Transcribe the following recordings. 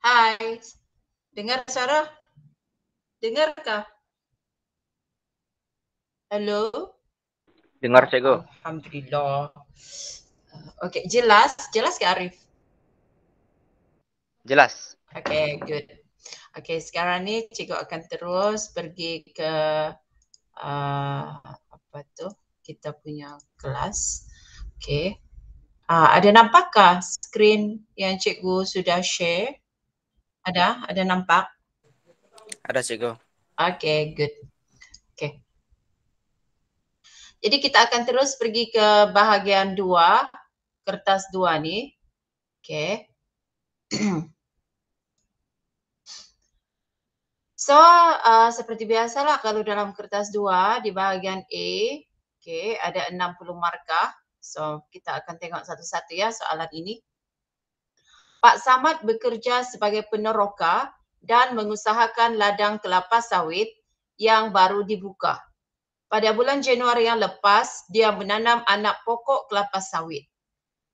Hai, dengar suara? Dengarkah? Halo? Dengar, Cikgu. Alhamdulillah. Okey, jelas ke Arif? Jelas. Okay, good. Okay, sekarang ni cikgu akan terus pergi ke apa tu? Kita punya kelas. Okay. Ada nampakkah skrin yang cikgu sudah share? Ada nampak? Ada, Cikgu. Okay, good. Okay. Jadi kita akan terus pergi ke bahagian 2, kertas 2 ni. Okay. So, seperti biasalah kalau dalam kertas 2 di bahagian A, okay, ada 60 markah. So, kita akan tengok satu-satu ya soalan ini. Pak Samad bekerja sebagai peneroka dan mengusahakan ladang kelapa sawit yang baru dibuka. Pada bulan Januari yang lepas, dia menanam anak pokok kelapa sawit.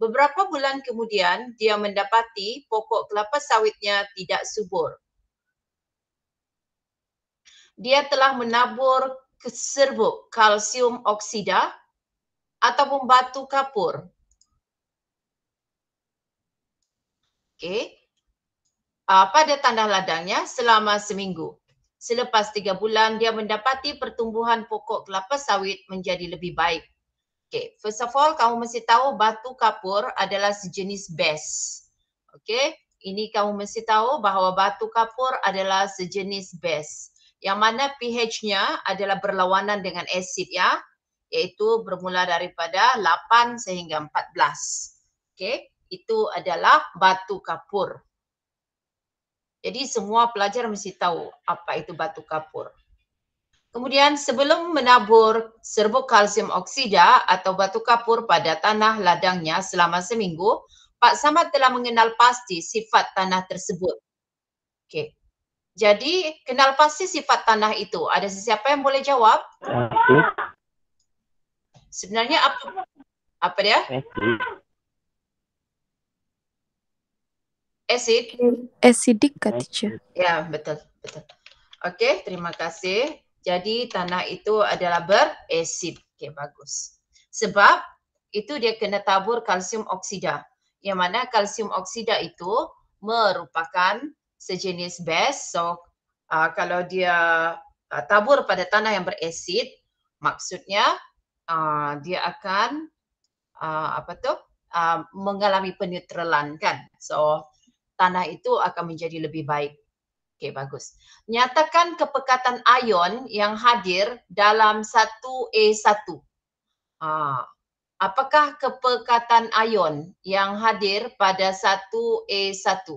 Beberapa bulan kemudian, dia mendapati pokok kelapa sawitnya tidak subur. Dia telah menabur serbuk kalsium oksida ataupun batu kapur. Okey. Pada tanah ladangnya selama seminggu. Selepas 3 bulan, dia mendapati pertumbuhan pokok kelapa sawit menjadi lebih baik. Okay, first of all, kamu mesti tahu batu kapur adalah sejenis base. Okay, ini kamu mesti tahu bahawa batu kapur adalah sejenis base. Yang mana pH-nya adalah berlawanan dengan asid ya, iaitu bermula daripada 8 sehingga 14. Okay, itu adalah batu kapur. Jadi semua pelajar mesti tahu apa itu batu kapur. Kemudian sebelum menabur serbuk kalsium oksida atau batu kapur pada tanah ladangnya selama seminggu, Pak Samad telah mengenal pasti sifat tanah tersebut. Okey. Jadi kenal pasti sifat tanah itu. Ada sesiapa yang boleh jawab? Sebenarnya apa dia? Acid. Acidic kah, teacher? Ya, betul. Okey, terima kasih. Jadi tanah itu adalah berasid. Okey, bagus. Sebab itu dia kena tabur kalsium oksida. Yang mana kalsium oksida itu merupakan sejenis base. So, kalau dia tabur pada tanah yang berasid, maksudnya dia akan mengalami penetralan kan. So, tanah itu akan menjadi lebih baik. Okey, bagus. Nyatakan kepekatan ion yang hadir dalam 1A1. Apakah kepekatan ion yang hadir pada 1A1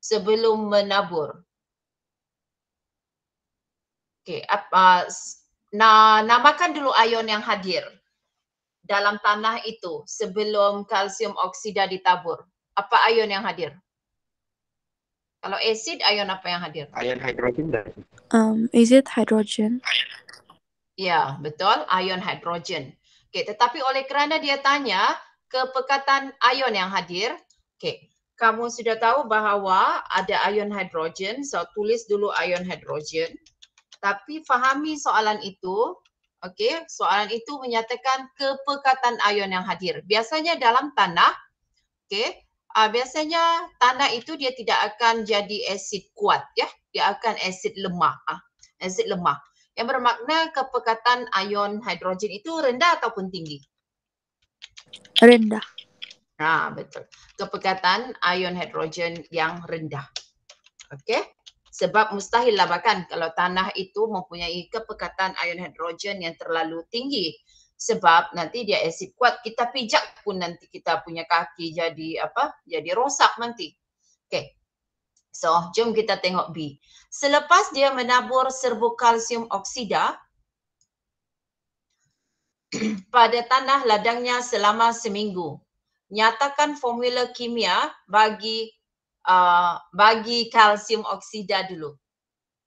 sebelum menabur? Okey, namakan dulu ion yang hadir dalam tanah itu sebelum kalsium oksida ditabur. Apa ion yang hadir? Kalau asid, ion apa yang hadir? Ion hidrogen. Is it hydrogen? Ya, betul. Ion hidrogen. Okey, tetapi oleh kerana dia tanya kepekatan ion yang hadir, okey, kamu sudah tahu bahawa ada ion hidrogen, so tulis dulu ion hidrogen. Tapi fahami soalan itu, okey, soalan itu menyatakan kepekatan ion yang hadir. Biasanya dalam tanah, okey, biasanya tanah itu dia tidak akan jadi asid kuat ya, dia akan asid lemah. Asid lemah. Yang bermakna kepekatan ion hidrogen itu rendah ataupun tinggi? rendah. Betul. Kepekatan ion hidrogen yang rendah. Okey. Sebab mustahil lah bahkan kalau tanah itu mempunyai kepekatan ion hidrogen yang terlalu tinggi. Sebab nanti dia asid kuat, kita pijak pun nanti kita punya kaki jadi apa? Jadi rosak nanti. Okey. So, jom kita tengok B. Selepas dia menabur serbuk kalsium oksida pada tanah ladangnya selama seminggu. Nyatakan formula kimia bagi kalsium oksida dulu.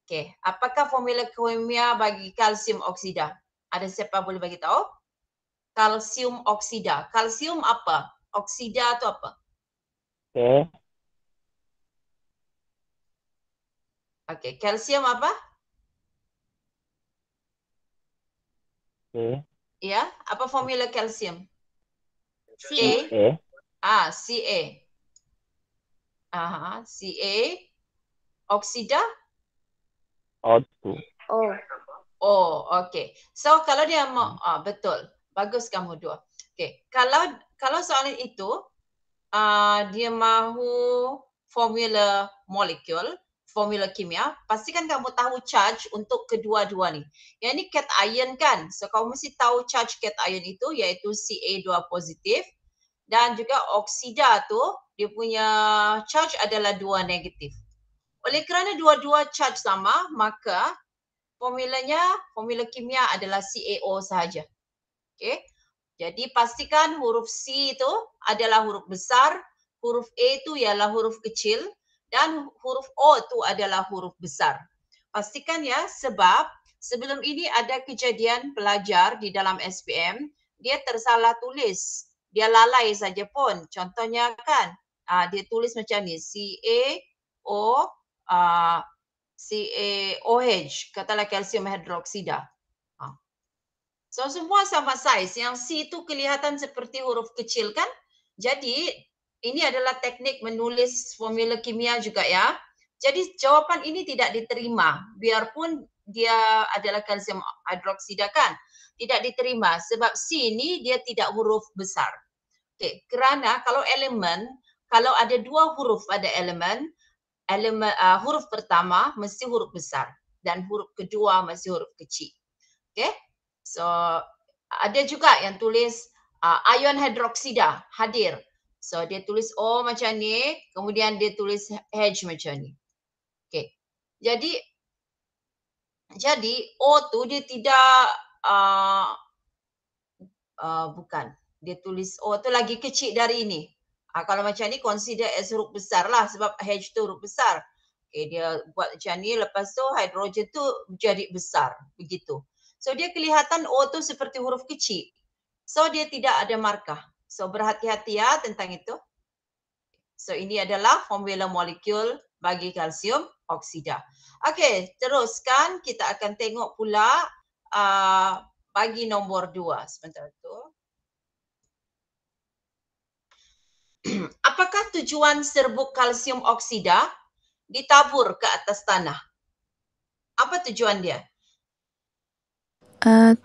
Okey, apakah formula kimia bagi kalsium oksida? Ada siapa boleh bagi tahu? Kalsium oksida. Kalsium apa? Oksida tu apa? Okay. Okey, kalsium apa? Okay. Ya, apa formula kalsium? Ca. Ca. Ca. Oksida? O2. Oh, okey. So kalau dia mau betul. Bagus kamu dua. Okey. Kalau soalan itu dia mahu formula molekul, formula kimia, pastikan kamu tahu charge untuk kedua-dua ni. Yang ni cation kan? So kamu mesti tahu charge cation itu iaitu Ca2 positif dan juga oksida tu dia punya charge adalah 2 negatif. Oleh kerana dua-dua charge sama, maka formula kimia adalah CaO sahaja. Okey. Jadi pastikan huruf C itu adalah huruf besar, huruf A itu ialah huruf kecil dan huruf O itu adalah huruf besar. Pastikan ya, sebab sebelum ini ada kejadian pelajar di dalam SPM, dia tersalah tulis. Dia lalai saja pun. Contohnya kan, dia tulis macam ni, CaO CaOH, katalah kalsium hidroksida. So semua sama saiz. Yang C itu kelihatan seperti huruf kecil kan? Jadi ini adalah teknik menulis formula kimia juga ya. Jadi jawapan ini tidak diterima biarpun dia adalah kalsium hidroksida kan? Tidak diterima sebab C ini dia tidak huruf besar. Okey, kerana kalau ada dua huruf pada elemen huruf pertama mesti huruf besar dan huruf kedua mesti huruf kecil. Okay? So ada juga yang tulis ion hidroksida hadir. So dia tulis O macam ni, kemudian dia tulis H macam ni. Okay. Jadi O tu dia tidak bukan. Dia tulis O tu lagi kecil dari ini. Kalau macam ni consider as huruf besar lah sebab H tu huruf besar. Okay, dia buat macam ni, lepas tu hidrogen tu jadi besar. Begitu. So dia kelihatan O tu seperti huruf kecil. So dia tidak ada markah. So berhati-hati ya tentang itu. So ini adalah formula molekul bagi kalsium oksida. Okey, teruskan kita akan tengok pula bagi nombor 2. Sebentar tu. Apakah tujuan serbuk kalsium oksida ditabur ke atas tanah? Apa tujuan dia?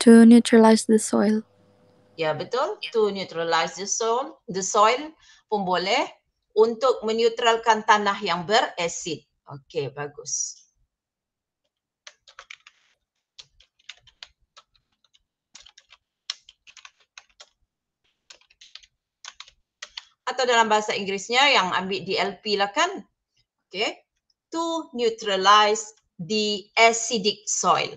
To neutralize the soil. Ya, betul. To neutralize the soil pun boleh untuk menetralkan tanah yang berasid. Okey, bagus. Atau dalam bahasa Inggerisnya yang ambil DLP lah kan. Okay. To neutralize the acidic soil.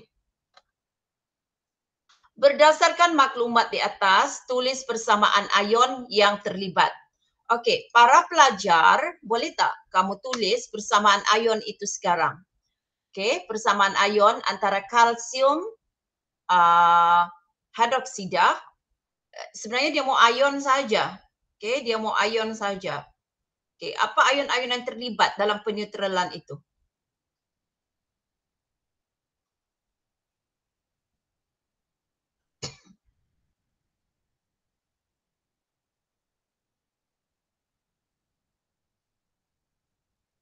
Berdasarkan maklumat di atas, tulis persamaan ion yang terlibat. Okey, para pelajar, boleh tak kamu tulis persamaan ion itu sekarang? Okey, persamaan ion antara kalsium hidroksida, sebenarnya dia mau ion saja. Okey, dia mau ion saja. Okey, apa ion-ion yang terlibat dalam peneutralan itu?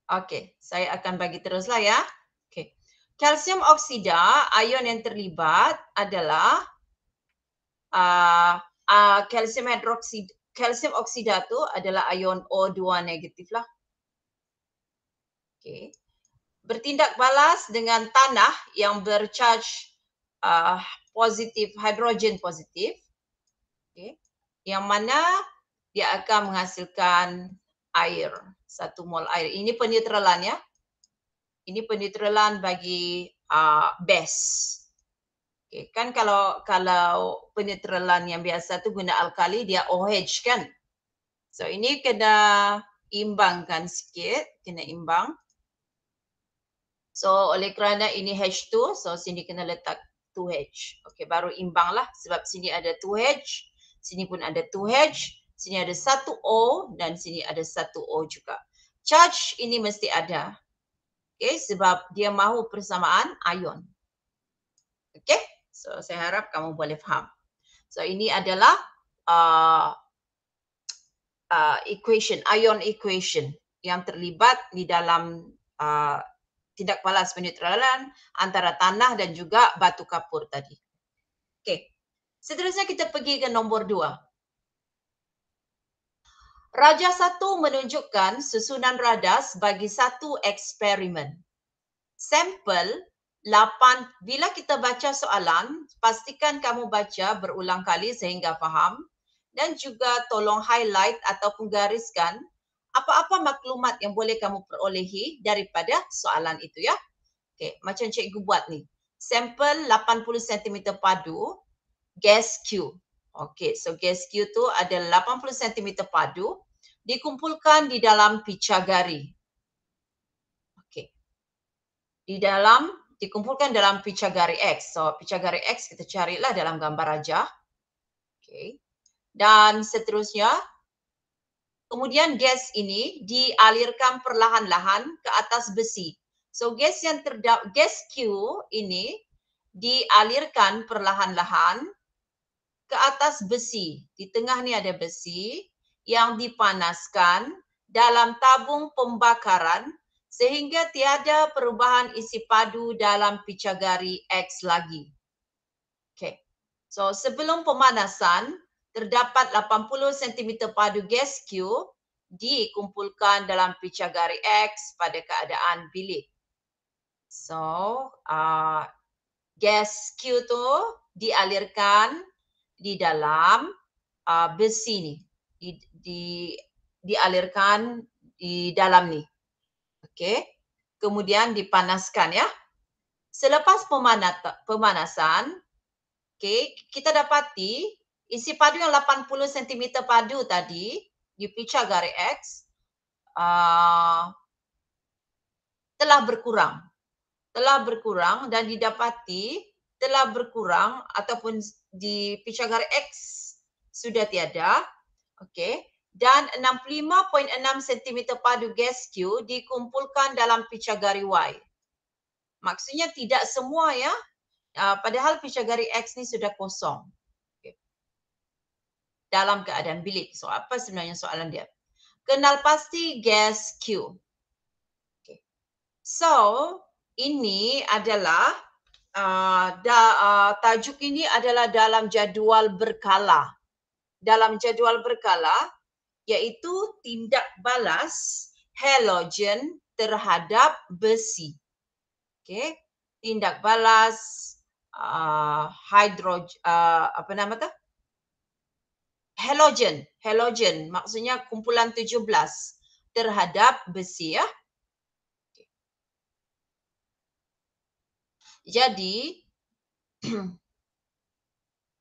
Okey, saya akan bagi teruslah ya. Okey. Kalsium oksida, ion yang terlibat adalah kalsium hidroksida. Kalsium oksida tu adalah ion O2 negatif lah. Okay. Bertindak balas dengan tanah yang bercharge positif, hidrogen positif. Okay. Yang mana dia akan menghasilkan air, 1 mol air. Ini peneutralan ya. Ini peneutralan bagi base. Okay. Kan kalau peneutralan yang biasa tu guna alkali, dia OH kan. So ini kena imbangkan sikit, kena imbang. So oleh kerana ini H2, so sini kena letak 2H. Okay, baru imbang lah sebab sini ada 2H, sini pun ada 2H, sini ada 1O dan sini ada 1O juga. Charge ini mesti ada. Okay, sebab dia mahu persamaan ion. Okay, so saya harap kamu boleh faham. So ini adalah equation, ion equation yang terlibat di dalam tindak balas peneutralan antara tanah dan juga batu kapur tadi. Okey. Seterusnya kita pergi ke nombor 2. Raja 1 menunjukkan susunan radas bagi satu eksperimen. Sampel 8, bila kita baca soalan, pastikan kamu baca berulang kali sehingga faham dan juga tolong highlight ataupun gariskan apa-apa maklumat yang boleh kamu perolehi daripada soalan itu ya. Okey, macam cikgu buat ni. Sampel 80 cm padu, gas Q. Okey, so gas Q tu ada 80 cm padu dikumpulkan di dalam picagari. Okey. Dikumpulkan dalam picagari X. So picagari X kita carilah dalam gambar rajah. Okey. Dan seterusnya kemudian gas ini dialirkan perlahan-lahan ke atas besi. So gas Q ini dialirkan perlahan-lahan ke atas besi. Di tengah ni ada besi yang dipanaskan dalam tabung pembakaran sehingga tiada perubahan isi padu dalam picagari X lagi. Okay. So sebelum pemanasan terdapat 80 cm padu gas Q dikumpulkan dalam picagari X pada keadaan bilik. So, gas Q tu dialirkan di dalam besi ni. Dialirkan di dalam ni. Okey. Kemudian dipanaskan ya. Selepas pemanasan, okey, kita dapati isi padu yang 80 cm padu tadi di picagari X telah berkurang dan didapati telah berkurang ataupun di picagari X sudah tiada. Okey, dan 65.6 cm padu gas Q dikumpulkan dalam picagari Y. Maksudnya tidak semua ya, padahal picagari X ni sudah kosong. Okay. Dalam keadaan bilik. So apa sebenarnya soalan dia? Kenal pasti gas Q. Okay. So ini adalah tajuk ini adalah dalam jadual berkala. Dalam jadual berkala iaitu tindak balas halogen terhadap besi. Okey, tindak balas apa nama tu? Halogen maksudnya kumpulan 17 terhadap besi ya. Okay. Jadi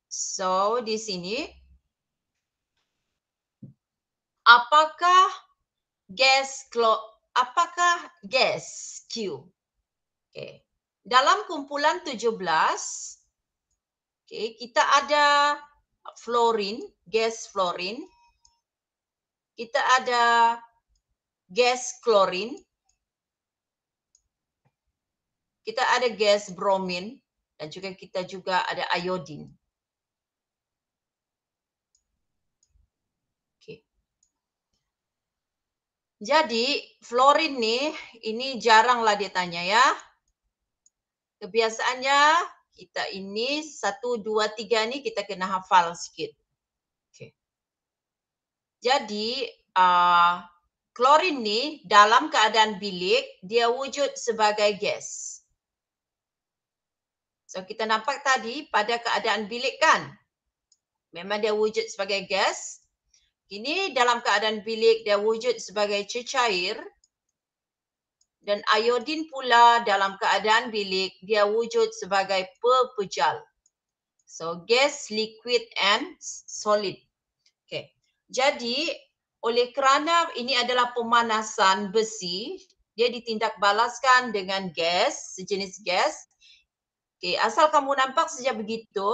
so di sini apakah gas Q? Okay. Dalam kumpulan 17 okay, kita ada fluorin, gas fluorin. Kita ada gas klorin. Kita ada gas bromin dan kita juga ada iodin. Okay. Jadi fluorin ni ini jaranglah dia tanya ya. kebiasaannya kita ini 1, 2, 3 ni kita kena hafal sikit. Okay. Jadi klorin ni dalam keadaan bilik dia wujud sebagai gas. So kita nampak tadi pada keadaan bilik kan, memang dia wujud sebagai gas. Kini dalam keadaan bilik dia wujud sebagai cecair. Dan iodin pula dalam keadaan bilik dia wujud sebagai pepejal. So gas, liquid and solid. Okay. Jadi oleh kerana ini adalah pemanasan besi, dia ditindakbalaskan dengan gas, sejenis gas. Okay. Asal kamu nampak saja begitu,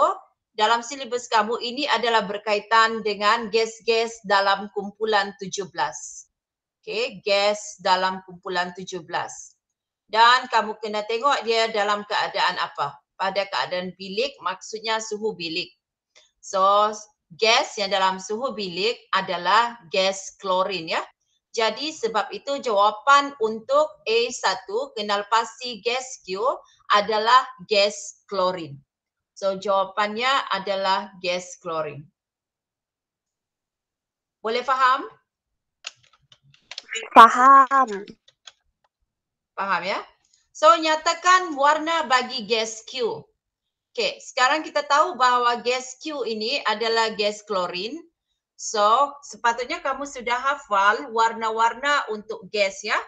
dalam silibus kamu ini adalah berkaitan dengan gas-gas dalam kumpulan 17. Okay, gas dalam kumpulan 17. Dan kamu kena tengok dia dalam keadaan apa? Pada keadaan bilik, maksudnya suhu bilik. So, gas yang dalam suhu bilik adalah gas klorin ya. Jadi sebab itu jawapan untuk A1 kenal pasti gas Q adalah gas klorin. So jawapannya adalah gas klorin. Boleh faham? Faham. Faham ya? So, nyatakan warna bagi gas Q. Okey, sekarang kita tahu bahawa gas Q ini adalah gas klorin. So, sepatutnya kamu sudah hafal warna-warna untuk gas ya.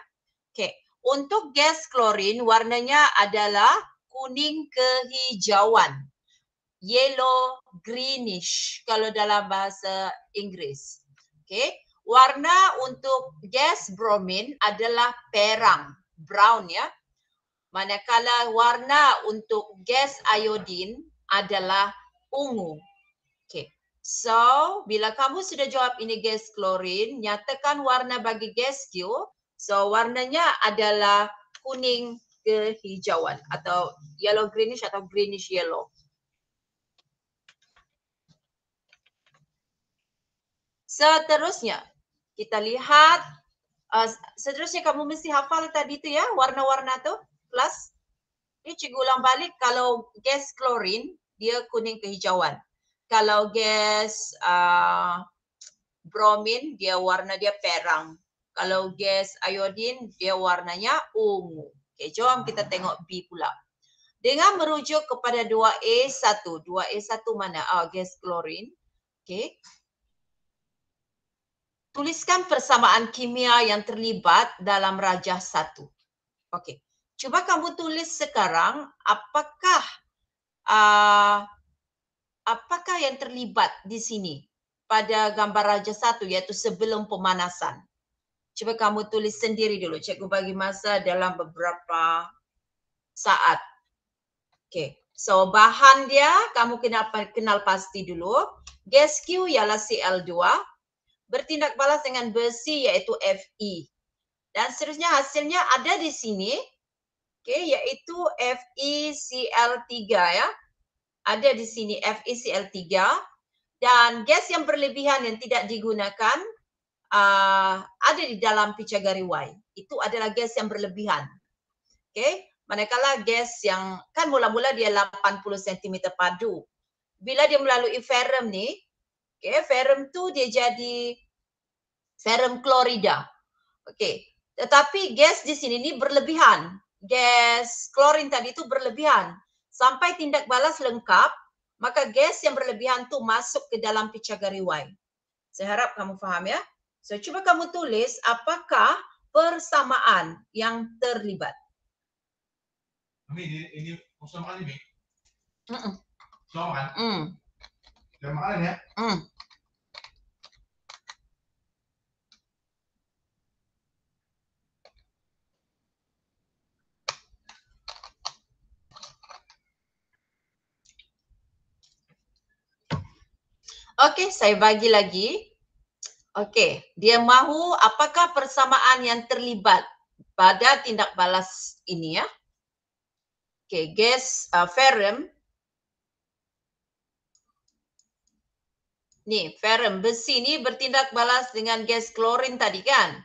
Okey, untuk gas klorin warnanya adalah kuning kehijauan. Yellow greenish kalau dalam bahasa Inggeris. Okey. Warna untuk gas bromin adalah perang, brown ya. Manakala warna untuk gas iodin adalah ungu. Okay. So, bila kamu sudah jawab ini gas klorin, nyatakan warna bagi gas Q. So, warnanya adalah kuning kehijauan atau yellow greenish atau greenish yellow. Seterusnya, kita lihat, seterusnya kamu mesti hafal tadi tu ya, warna-warna tu, kelas. Ini cikgu ulang balik, kalau gas klorin, dia kuning kehijauan. Kalau gas bromin, warna dia perang. Kalau gas iodin, dia warnanya ungu. Okay, jom kita tengok B pula. Dengan merujuk kepada 2A1. 2A1 mana? Gas klorin. Okay. Tuliskan persamaan kimia yang terlibat dalam rajah 1. Okey. Cuba kamu tulis sekarang apakah yang terlibat di sini pada gambar rajah 1 iaitu sebelum pemanasan. Cuba kamu tulis sendiri dulu. Cikgu bagi masa dalam beberapa saat. Okey. So bahan dia kamu kenal pasti dulu. Gas Q ialah Cl2. Bertindak balas dengan besi iaitu Fe. Dan seterusnya hasilnya ada di sini, okay, iaitu FeCl3 ya. Ada di sini FeCl3 dan gas yang berlebihan yang tidak digunakan ada di dalam picagari Y. Itu adalah gas yang berlebihan. Okay. Manakala gas yang kan mula-mula dia 80 cm padu. Bila dia melalui ferrum ni, okay, ferrum tu dia jadi ferrum klorida. Okey. Tetapi gas di sini ni berlebihan. Gas klorin tadi tu berlebihan. Sampai tindak balas lengkap, maka gas yang berlebihan tu masuk ke dalam picagari Y. Saya harap kamu faham ya. So cuba kamu tulis apakah persamaan yang terlibat. Ini persamaan ini. Persamaan. Persamaan ya. Okey, saya bagi lagi. Okey, dia mahu apakah persamaan yang terlibat pada tindak balas ini ya. Okey, gas ferrum. Ni, ferrum besi ni bertindak balas dengan gas klorin tadi kan.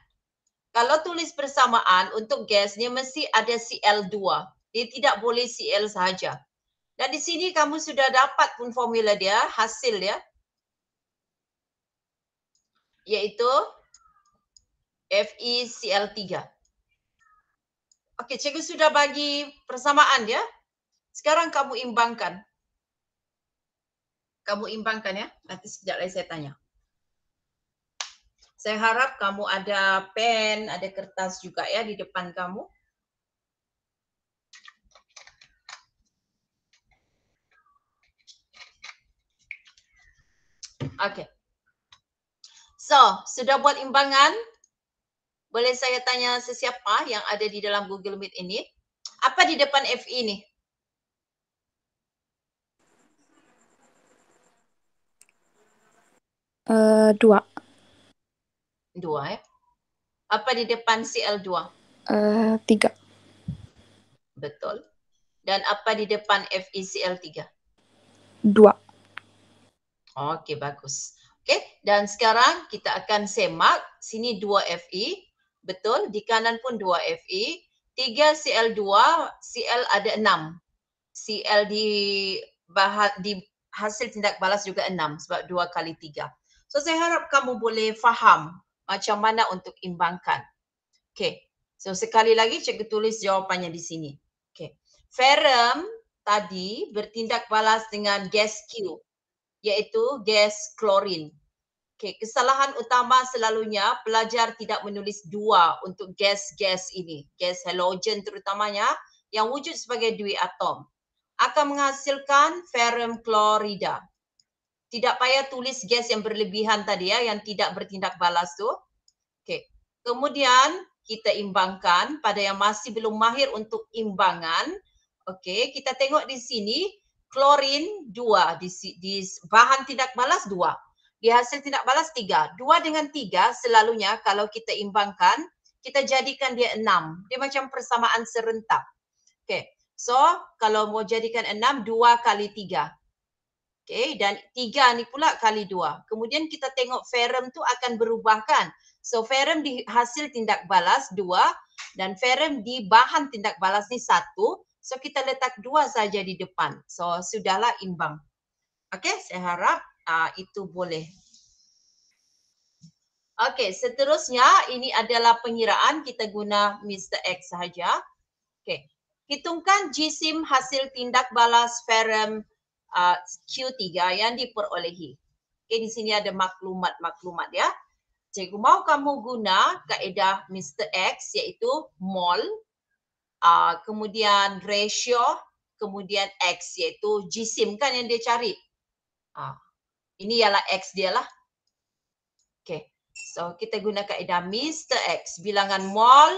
Kalau tulis persamaan untuk gas ni mesti ada Cl2. Dia tidak boleh Cl sahaja. Dan di sini kamu sudah dapat pun formula dia, hasil dia. Iaitu FeCl3. Okey, cikgu sudah bagi persamaan ya. Sekarang kamu imbangkan. Kamu imbangkan ya. Nanti sekejap lagi saya tanya. Saya harap kamu ada pen, ada kertas juga ya di depan kamu. Okey. So, sudah buat imbangan? Boleh saya tanya sesiapa yang ada di dalam Google Meet ini? Apa di depan Fe ni? Dua. Dua ya. Apa di depan Cl2? 3. Betul. Dan apa di depan FeCl3? 2. Okey, bagus. Okey, dan sekarang kita akan semak. Sini 2 Fe. Betul, di kanan pun 2 Fe. 3 Cl2, Cl ada 6. Cl di hasil tindak balas juga 6 sebab 2 kali 3. So saya harap kamu boleh faham macam mana untuk imbangkan. Okey. So sekali lagi cikgu tulis jawapannya di sini. Okey. Ferrum tadi bertindak balas dengan gas Q iaitu gas klorin. Okey, kesalahan utama selalunya pelajar tidak menulis 2 untuk gas-gas ini. Gas halogen terutamanya yang wujud sebagai dui atom akan menghasilkan ferrum klorida. Tidak payah tulis gas yang berlebihan tadi ya, yang tidak bertindak balas tu. Okey. Kemudian kita imbangkan pada yang masih belum mahir untuk imbangan. Okey, kita tengok di sini klorin 2, di bahan tindak balas 2. Di hasil tindak balas 3. 2 dengan 3 selalunya kalau kita imbangkan, kita jadikan dia 6. Dia macam persamaan serentak. Okey. So, kalau mau jadikan 6, 2 kali 3. Okey, dan 3 ni pula kali 2. Kemudian kita tengok ferrum tu akan berubah kan. So, ferrum di hasil tindak balas 2 dan ferrum di bahan tindak balas ni 1. So, kita letak 2 saja di depan. So, sudahlah imbang. Okey, saya harap itu boleh. Okey, seterusnya ini adalah pengiraan. Kita guna Mr. X sahaja. Okey, hitungkan jisim hasil tindak balas ferrum Q3 yang diperolehi. Okey, di sini ada maklumat-maklumat ya. Cikgu mau kamu guna kaedah Mr. X iaitu mol, kemudian ratio, kemudian X iaitu jisim kan yang dia cari. Ini ialah X dia lah. Okey, so kita guna kaedah Mr. X, bilangan mol,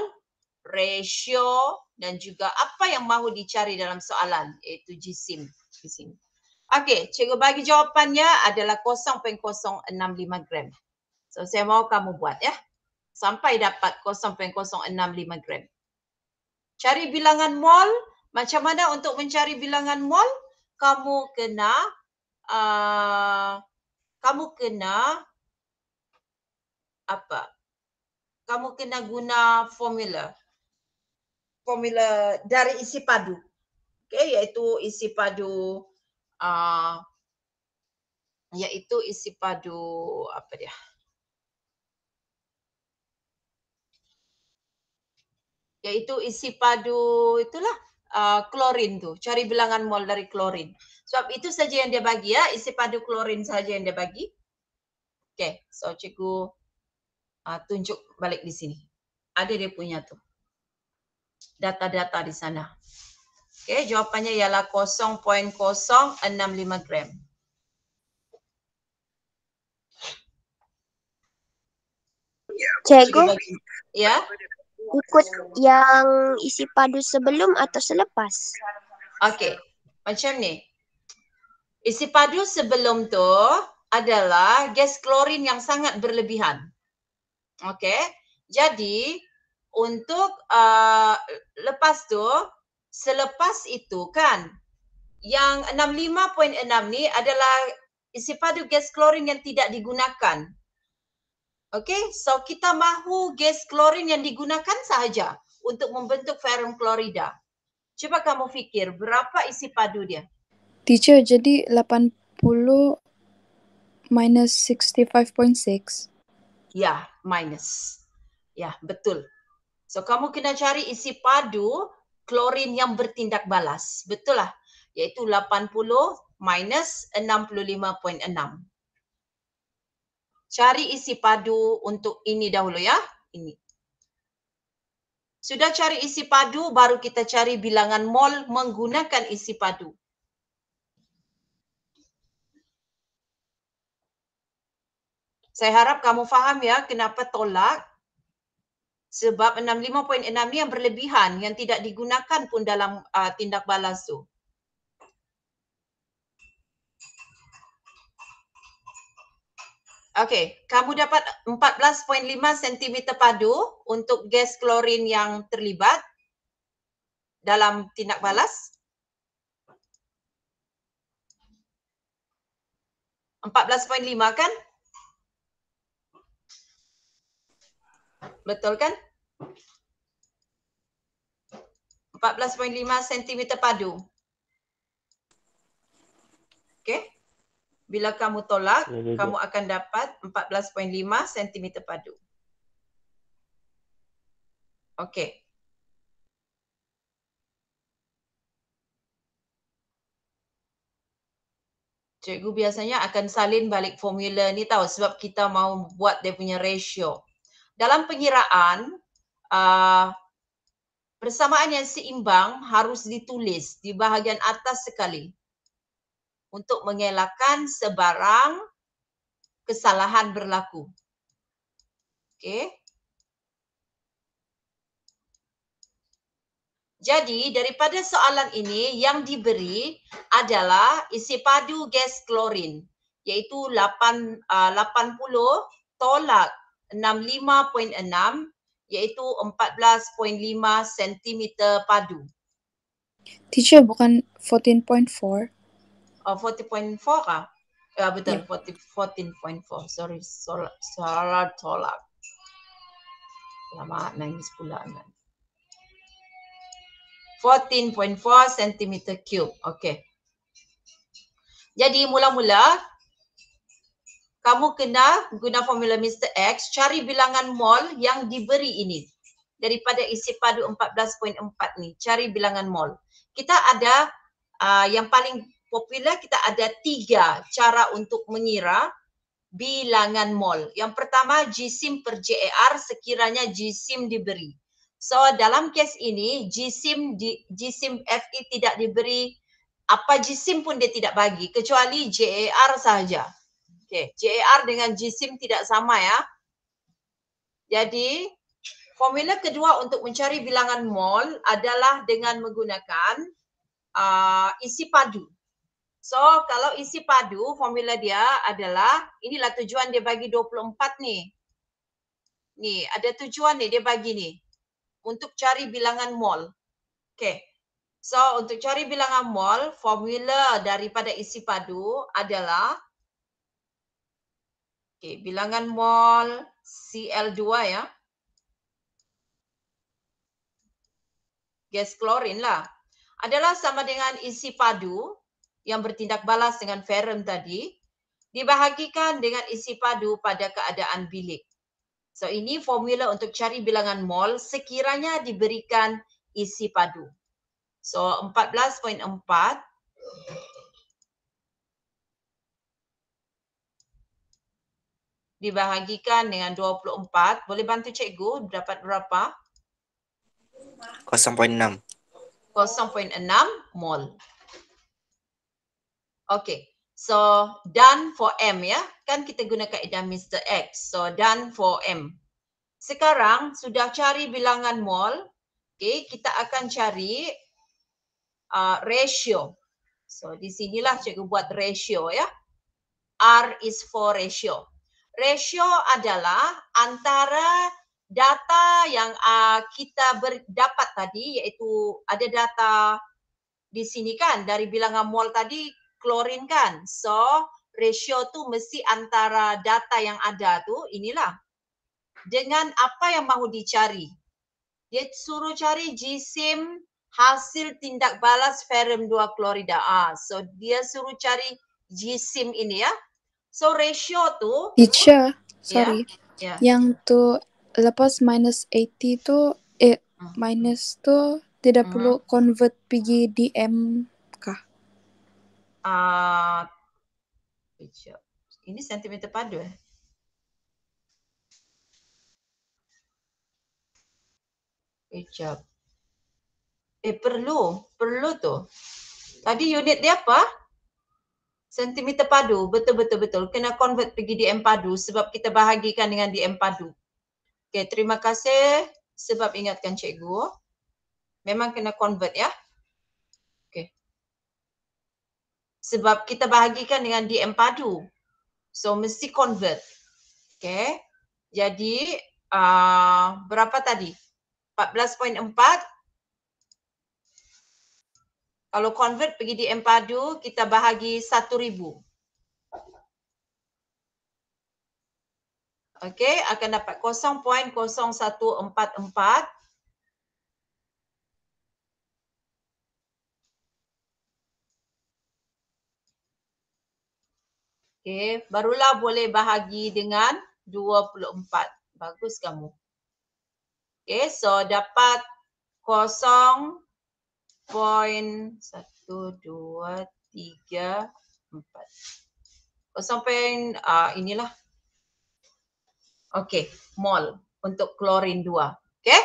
ratio dan juga apa yang mahu dicari dalam soalan iaitu jisim di sini. Okey, cikgu bagi jawapannya adalah 0.065 gram. So saya mahu kamu buat ya. Sampai dapat 0.065 gram. Cari bilangan mol. Macam mana untuk mencari bilangan mol? Kamu kena apa? Kamu kena guna formula. Formula dari isi padu. Okey, iaitu isi padu apa dia? Iaitu isi padu itulah klorin tu. Cari bilangan mol dari klorin. Sebab itu saja yang dia bagi ya, isi padu klorin saja yang dia bagi. Okey, so cikgu tunjuk balik di sini. Ada dia punya tu. Data-data di sana. Okey, jawapannya ialah 0.065 gram. Cikgu, Ya. ikut yang isi padu sebelum atau selepas? Okey, macam ni. Isi padu sebelum tu adalah gas klorin yang sangat berlebihan. Okey, jadi untuk lepas tu, selepas itu kan, yang 65.6 ni adalah isi padu gas klorin yang tidak digunakan. Okey, so kita mahu gas klorin yang digunakan sahaja untuk membentuk ferrum klorida. Coba kamu fikir, berapa isi padu dia? Teacher, jadi 80 minus 65.6. Ya, minus. Ya, betul. So, kamu kena cari isi padu klorin yang bertindak balas. Betul lah. Iaitu 80 minus 65.6. Cari isi padu untuk ini dahulu ya. Ini. Sudah cari isi padu, baru kita cari bilangan mol menggunakan isi padu. Saya harap kamu faham ya kenapa tolak. Sebab 65.6 ni yang berlebihan, yang tidak digunakan pun dalam tindak balas tu. Okey, kamu dapat 14.5 cm padu untuk gas klorin yang terlibat dalam tindak balas. 14.5 kan? Betul kan? 14.5 cm padu. Okey. Bila kamu tolak, kamu akan dapat 14.5 cm padu. Okey. Cikgu biasanya akan salin balik formula ni tahu sebab kita mau buat dia punya ratio. Dalam pengiraan, persamaan yang seimbang harus ditulis di bahagian atas sekali untuk mengelakkan sebarang kesalahan berlaku. Okey. Jadi daripada soalan ini yang diberi adalah isi padu gas klorin iaitu 80 tolak 65.6 iaitu 14.5 cm padu. Teacher, bukan 14.4. 40.4 kah? Ya betul, Yep. 14.4. Sorry, salah tolak. Lama nangis pula kan. 14.4 cm cube. Okey. Jadi mula-mula kamu kena guna formula Mr. X, cari bilangan mol yang diberi ini. Daripada isi padu 14.4 ni, cari bilangan mol. Kita ada yang paling popular, kita ada 3 cara untuk mengira bilangan mol. Yang pertama, GSIM per JAR sekiranya GSIM diberi. So, dalam kes ini, GSIM FE tidak diberi, apa GSIM pun dia tidak bagi, kecuali JAR sahaja. Okay. JAR dengan GSIM tidak sama ya. Jadi, formula kedua untuk mencari bilangan mol adalah dengan menggunakan isi padu. So, kalau isi padu, formula dia adalah, inilah tujuan dia bagi 24 ni. Ni, ada tujuan ni, dia bagi ni. Untuk cari bilangan mol. Okay. So, untuk cari bilangan mol, formula daripada isi padu adalah bilangan mol Cl2 ya. Gas klorin lah. Adalah sama dengan isi padu yang bertindak balas dengan ferrum tadi, dibahagikan dengan isi padu pada keadaan bilik. So, ini formula untuk cari bilangan mol sekiranya diberikan isi padu. So, 14.4 dibahagikan dengan 24. Boleh bantu cikgu dapat berapa? 0.6. 0.6 mol. Okay. So, done for M ya. Kan kita guna kaedah Mr. X. So, done for M. Sekarang sudah cari bilangan mol. Okay, kita akan cari ratio. So, di sinilah cikgu buat ratio ya. R is for ratio. Ratio adalah antara data yang kita dapat tadi, iaitu ada data di sini kan, dari bilangan mol tadi klorin kan. So, ratio tu mesti antara data yang ada tu, inilah. Dengan apa yang mahu dicari. Dia suruh cari GSIM hasil tindak balas ferrum 2 klorida. So dia suruh cari jisim ini ya. So ratio tu Teacher, sorry. ya. Yang tu lepas minus 80 tu, minus tu tidak perlu convert pergi DM kah? Ini sentimeter padu perlu tu. Tadi unit dia apa? Sentimeter padu, betul. Kena convert pergi DM padu sebab kita bahagikan dengan DM padu. Okey, terima kasih sebab ingatkan cikgu. Memang kena convert ya. Okey. Sebab kita bahagikan dengan DM padu. So mesti convert. Okey. Jadi berapa tadi? 14.4. Kalau convert pergi DM padu, kita bahagi 1,000. Okey, akan dapat 0.0144. Okey, barulah boleh bahagi dengan 24. Bagus kamu. Okey, so dapat 0.1234. Inilah. Okey, mol untuk klorin 2. Okey?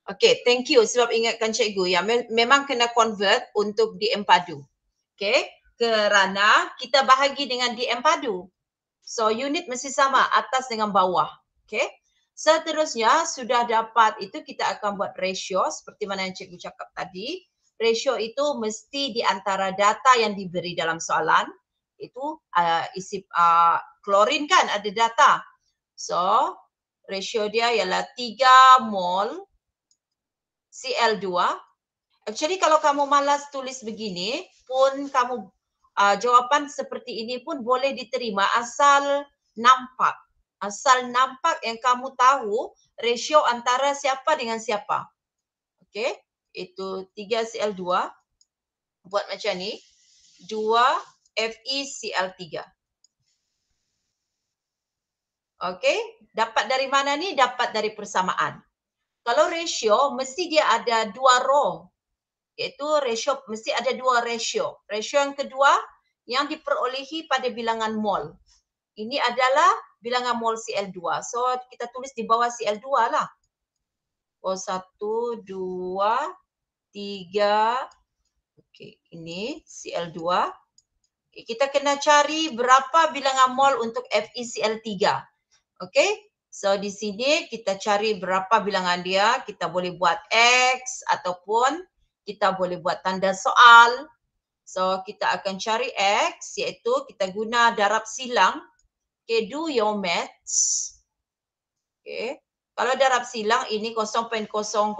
Okey, thank you sebab ingatkan cikgu. Ya, memang kena convert untuk DM padu. Okey? Kerana kita bahagi dengan DM padu. So unit mesti sama atas dengan bawah. Okey? Seterusnya sudah dapat itu kita akan buat ratio seperti mana yang cikgu cakap tadi. Ratio itu mesti di antara data yang diberi dalam soalan. Itu isi klorin kan ada data. So ratio dia ialah 3 mol Cl2. Actually kalau kamu malas tulis begini pun kamu jawapan seperti ini pun boleh diterima asal nampak. Asal nampak yang kamu tahu ratio antara siapa dengan siapa. Okey, itu 3 Cl2 buat macam ni, 2 FeCl3. Okey, dapat dari mana ni? Dapat dari persamaan. Kalau ratio mesti dia ada 2 row. Iaitu ratio mesti ada 2 ratio. Ratio yang kedua yang diperolehi pada bilangan mol. Ini adalah bilangan mol Cl2. So kita tulis di bawah Cl2 lah. 1, 2, 3. Okey, ini Cl2. Okay, kita kena cari berapa bilangan mol untuk FeCl3. Okey. So di sini kita cari berapa bilangan dia. Kita boleh buat X ataupun kita boleh buat tanda soal. So kita akan cari X iaitu kita guna darab silang. Okay, do your maths. Okay. Kalau darab silang ini 0.0006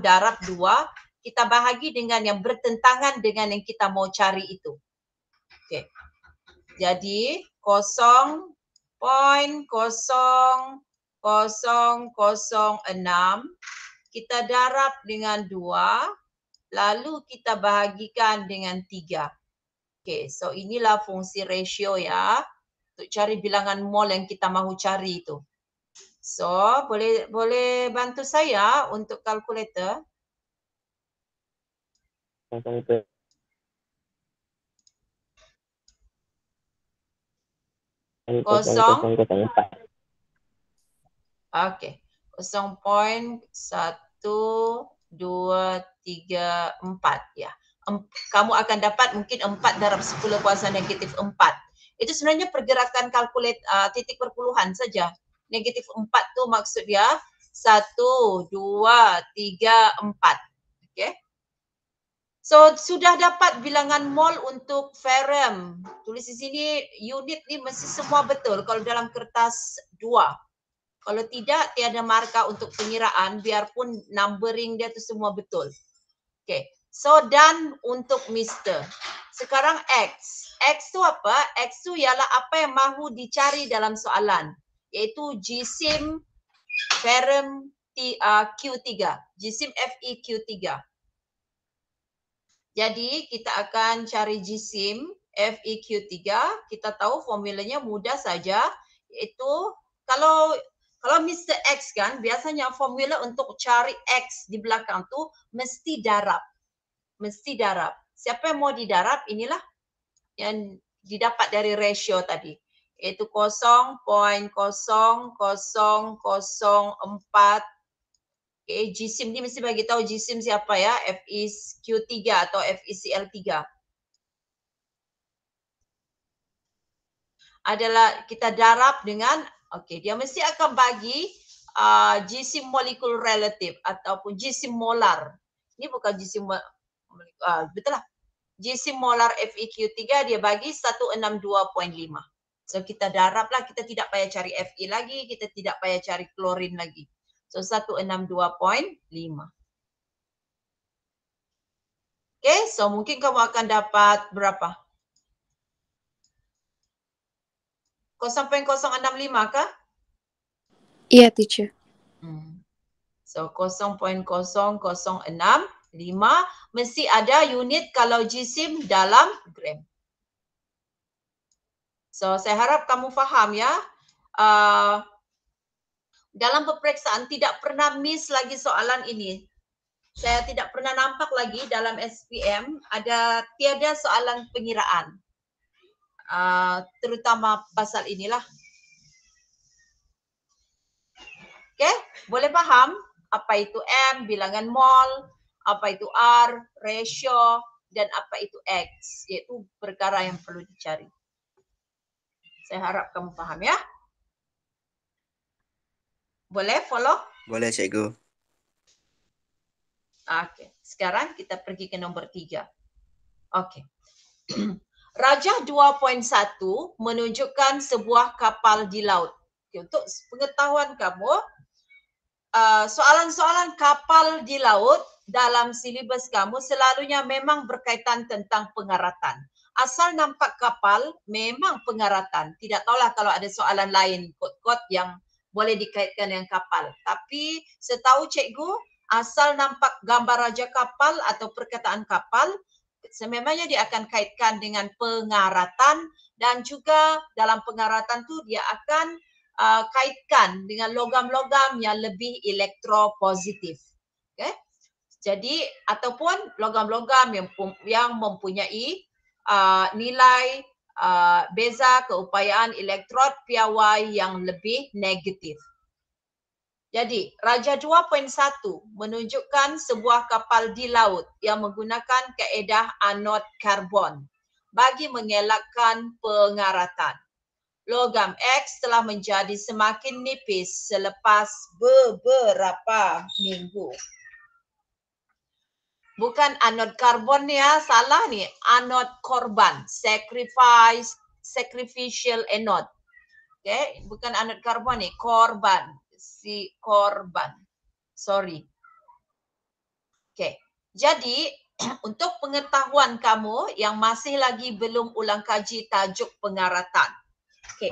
darab 2. Kita bahagi dengan yang bertentangan dengan yang kita mau cari itu. Okay. Jadi 0.0006 kita darab dengan 2. Lalu kita bahagikan dengan 3. Okay, so inilah fungsi ratio ya. Untuk cari bilangan mol yang kita mahu cari itu. So, boleh bantu saya untuk kalkulator? Kosong. Okey. 0.1234 ya. Kamu akan dapat mungkin 4 darab 10 kuasa negatif 4. Itu sebenarnya pergerakan titik perpuluhan saja. Negatif 4 tu maksud dia 1, 2, 3, 4. Okey. So sudah dapat bilangan mol untuk ferrum. Tulis di sini unit ni mesti semua betul kalau dalam kertas 2. Kalau tidak tiada markah untuk pengiraan biarpun numbering dia tu semua betul. Okey. So done untuk Mister. Sekarang X. X tu apa? X tu ialah apa yang mahu dicari dalam soalan. Iaitu jisim ferrum Q3. Jisim FeQ3. Jadi kita akan cari jisim FeQ3. Kita tahu formulanya mudah saja, iaitu kalau Mr. X kan biasanya formula untuk cari X di belakang tu mesti darab. Mesti darab. Siapa yang mau didarab, inilah yang didapat dari ratio tadi. Iaitu 0.0004. Okay, jisim ni mesti bagi tahu jisim siapa ya, FeQ3 atau FeCl3. Adalah kita darab dengan, okey, dia mesti akan bagi jisim molekul relatif ataupun jisim molar. Ini bukan jisim betul lah. Jisim molar FeQ3 dia bagi 162.5. So kita darablah, kita tidak payah cari Fe lagi, kita tidak payah cari klorin lagi. So 162.5. Okay, so mungkin kamu akan dapat berapa? 0.065 kah? Iya, teacher. So 0.0065 mesti ada unit kalau jisim dalam gram. So saya harap kamu faham ya. Dalam peperiksaan tidak pernah miss lagi soalan ini. Saya tidak pernah nampak lagi dalam SPM ada tiada soalan pengiraan. Terutama pasal inilah. Okay, boleh faham apa itu M, bilangan mol, apa itu R, ratio, dan apa itu X, iaitu perkara yang perlu dicari. Saya harap kamu faham ya. Boleh follow? Boleh, cikgu. Okey, sekarang kita pergi ke nombor 3. Okey. Rajah 2.1 menunjukkan sebuah kapal di laut. Okay, untuk pengetahuan kamu, soalan-soalan kapal di laut dalam silibus kamu selalunya memang berkaitan tentang pengaratan. Asal nampak kapal, memang pengaratan. Tidak tahulah kalau ada soalan lain, kod-kod yang boleh dikaitkan dengan kapal. Tapi setahu cikgu, asal nampak gambar raja kapal atau perkataan kapal, sememangnya dia akan kaitkan dengan pengaratan dan juga dalam pengaratan tu dia akan kaitkan dengan logam-logam yang lebih elektropositif. Okay? Jadi ataupun logam-logam yang mempunyai nilai beza keupayaan elektrod piawai yang lebih negatif. Jadi, Rajah 2.1 menunjukkan sebuah kapal di laut yang menggunakan kaedah anod karbon bagi mengelakkan pengaratan. Logam X telah menjadi semakin nipis selepas beberapa minggu. Bukan anod karbon ya, salah ni. Anod korban, sacrificial anode. Okay, bukan anod karbon ni, korban. Si korban. Sorry. Okay, jadi untuk pengetahuan kamu yang masih lagi belum ulang kaji tajuk pengaratan. Okay.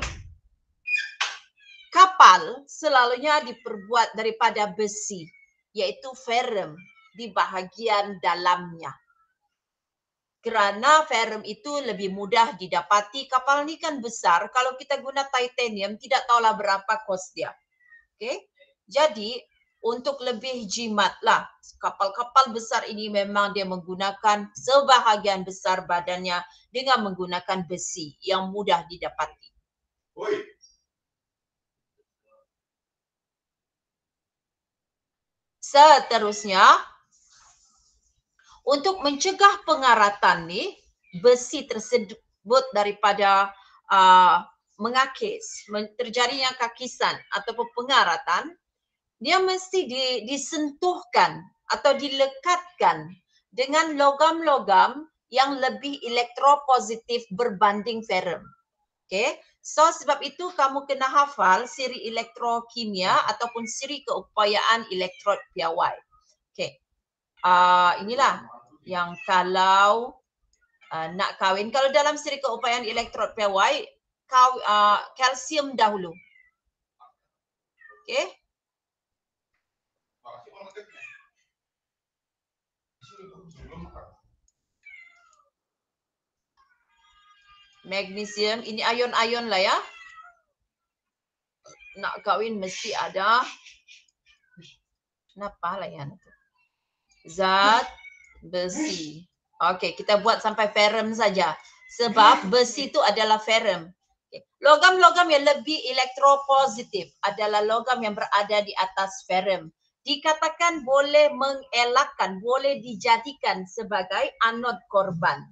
Kapal selalunya diperbuat daripada besi, iaitu ferrum di bahagian dalamnya. Kerana ferrum itu lebih mudah didapati. Kapal ni kan besar, kalau kita guna titanium tidak tahulah berapa kos dia. Okay. Jadi untuk lebih jimatlah, kapal-kapal besar ini memang dia menggunakan sebahagian besar badannya dengan menggunakan besi yang mudah didapati. Oi. Seterusnya, untuk mencegah pengaratan ni, besi tersebut daripada mengakis, terjadinya kakisan ataupun pengaratan, dia mesti disentuhkan atau dilekatkan dengan logam-logam yang lebih elektropositif berbanding ferrum. Okay, so sebab itu kamu kena hafal siri elektrokimia ataupun siri keupayaan elektrod piawai. Okay, inilah yang kalau nak kahwin, kalau dalam siri keupayaan elektrod piawai, kalsium dahulu. Okay. Magnesium, ini ion-ion lah ya. Nak kawin mesti ada. Kenapa lah yang itu? Zat besi. Okey, kita buat sampai ferrum saja. Sebab besi itu adalah ferrum. Okay. Logam-logam yang lebih elektropositif adalah logam yang berada di atas ferrum. Dikatakan boleh mengelakkan, boleh dijadikan sebagai anod korban.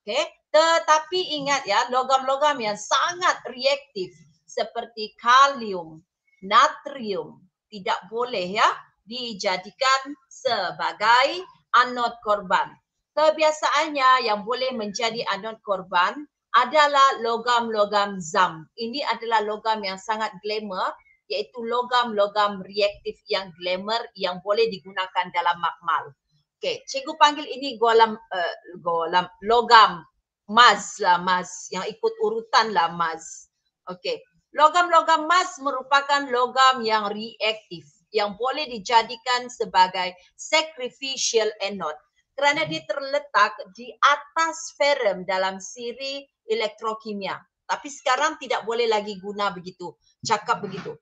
Okay. Tetapi ingat ya, logam-logam yang sangat reaktif seperti kalium, natrium tidak boleh ya dijadikan sebagai anod korban. Kebiasaannya yang boleh menjadi anod korban adalah logam-logam zam. Ini adalah logam yang sangat glamour, iaitu logam-logam reaktif yang glamour yang boleh digunakan dalam makmal. Okey, cikgu panggil ini logam Maz lah, Maz. Yang ikut urutan lah, Maz. Okey. Logam-logam Maz merupakan logam yang reaktif, yang boleh dijadikan sebagai sacrificial anode. Kerana dia terletak di atas ferrum dalam siri elektrokimia. Tapi sekarang tidak boleh lagi guna begitu, cakap begitu.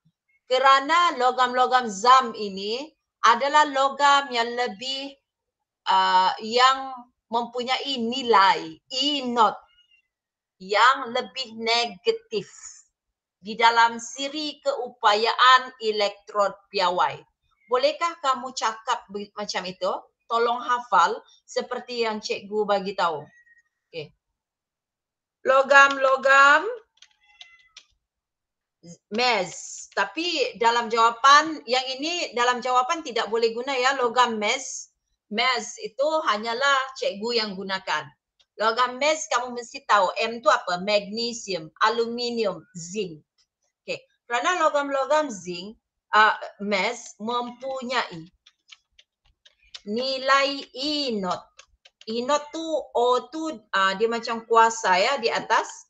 Kerana logam-logam zam ini adalah logam yang lebih yang mempunyai nilai E0 yang lebih negatif di dalam siri keupayaan elektrod piawai. Bolehkah kamu cakap macam itu? Tolong hafal seperti yang cikgu bagi tahu. Okay. Logam-logam Mez. Tapi dalam jawapan yang ini dalam jawapan tidak boleh guna ya logam Mez. Mez itu hanyalah cikgu yang gunakan. Logam Mez kamu mesti tahu M itu apa? Magnesium, aluminium, zinc. Okey. Kerana logam-logam zinc, Mez mempunyai nilai E0. E0 tu O tu dia macam kuasa ya di atas.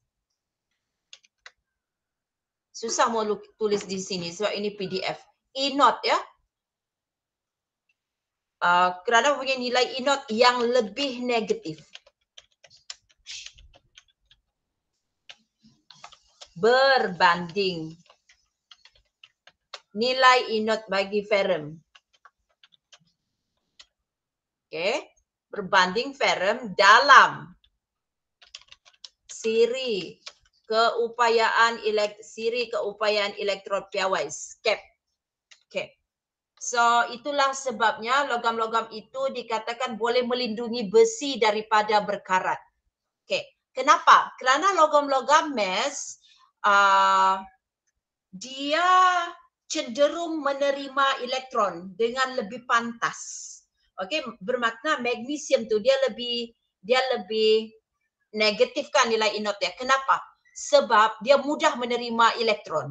Susah mau tulis di sini sebab ini PDF. E0 ya. Kerana mempunyai nilai E0 yang lebih negatif. Berbanding nilai E0 bagi ferrum. Okey. Berbanding ferrum dalam siri keupayaan elektrod piawai, SCEP. Okey. So itulah sebabnya logam-logam itu dikatakan boleh melindungi besi daripada berkarat. Okey. Kenapa? Kerana logam-logam Mez dia cenderung menerima elektron dengan lebih pantas. Okey, bermakna magnesium tu dia lebih negatifkan nilai E0 dia. Kenapa? Sebab dia mudah menerima elektron.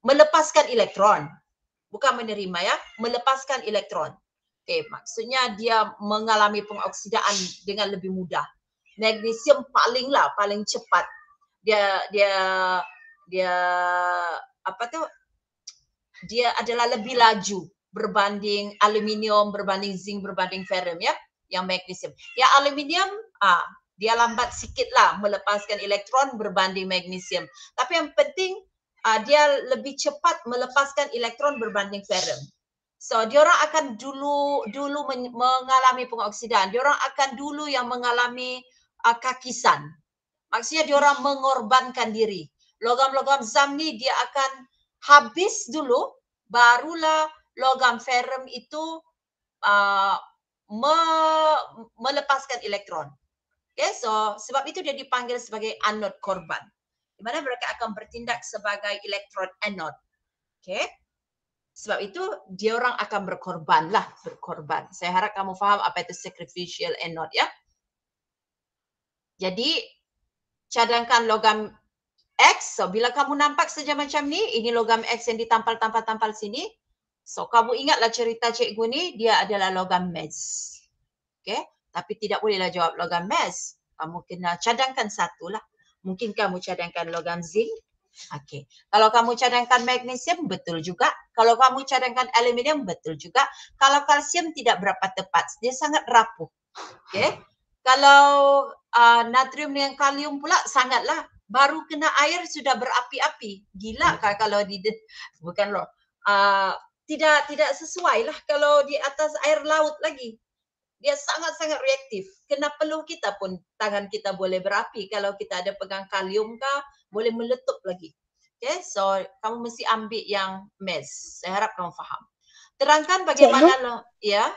Melepaskan elektron. Bukan menerima ya, melepaskan elektron. Okey, maksudnya dia mengalami pengoksidaan dengan lebih mudah. Magnesium paling cepat. Dia adalah lebih laju berbanding aluminium, berbanding zinc, berbanding ferrum ya, yang magnesium. Ya aluminium dia lambat sikitlah melepaskan elektron berbanding magnesium. Tapi yang penting dia lebih cepat melepaskan elektron berbanding ferrum. So diorang akan dulu mengalami pengoksidaan. Diorang akan dulu yang mengalami kakisan. Maksudnya diorang mengorbankan diri. Logam-logam zam ni dia akan habis dulu, barulah logam ferrum itu melepaskan elektron. Okay, so sebab itu dia dipanggil sebagai anod korban. Di mana mereka akan bertindak sebagai elektrod anod. Okay. Sebab itu diorang akan berkorban. Saya harap kamu faham apa itu sacrificial anode ya. Jadi cadangkan logam X. So bila kamu nampak saja macam ni, ini logam X yang ditampal sini. So kamu ingatlah cerita cikgu ni, dia adalah logam Mez. Okay. Tapi tidak bolehlah jawab logam Mez. Kamu kena cadangkan satu lah. Mungkin kamu cadangkan logam zinc. Okey. Kalau kamu cadangkan magnesium, betul juga. Kalau kamu cadangkan aluminium, betul juga. Kalau kalsium tidak berapa tepat. Dia sangat rapuh. Okey. Kalau natrium dengan kalium pula sangatlah. Baru kena air sudah berapi-api. Gila kan kalau bukan loh. Tidak sesuai lah kalau di atas air laut lagi. Dia sangat-sangat reaktif. Kena peluh kita pun tangan kita boleh berapi. Kalau kita ada pegang kalium kah, boleh meletup lagi. Okay, so kamu mesti ambil yang MES. Saya harap kamu faham. Terangkan bagaimana lo, ya?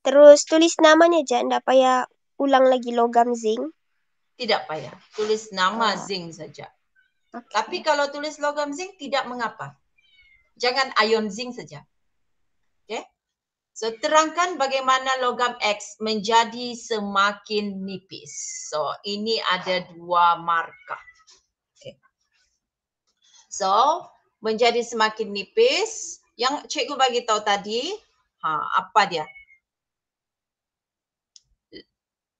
Terus tulis namanya aja, enggak payah ulang lagi logam zinc. Tidak payah. Tulis nama zinc saja. Okay. Tapi kalau tulis logam zinc tidak mengapa. Jangan ion zinc saja. Okay? So terangkan bagaimana logam X menjadi semakin nipis. So ini ada 2 markah. Okay. So menjadi semakin nipis. Yang cikgu bagi tahu tadi, apa dia?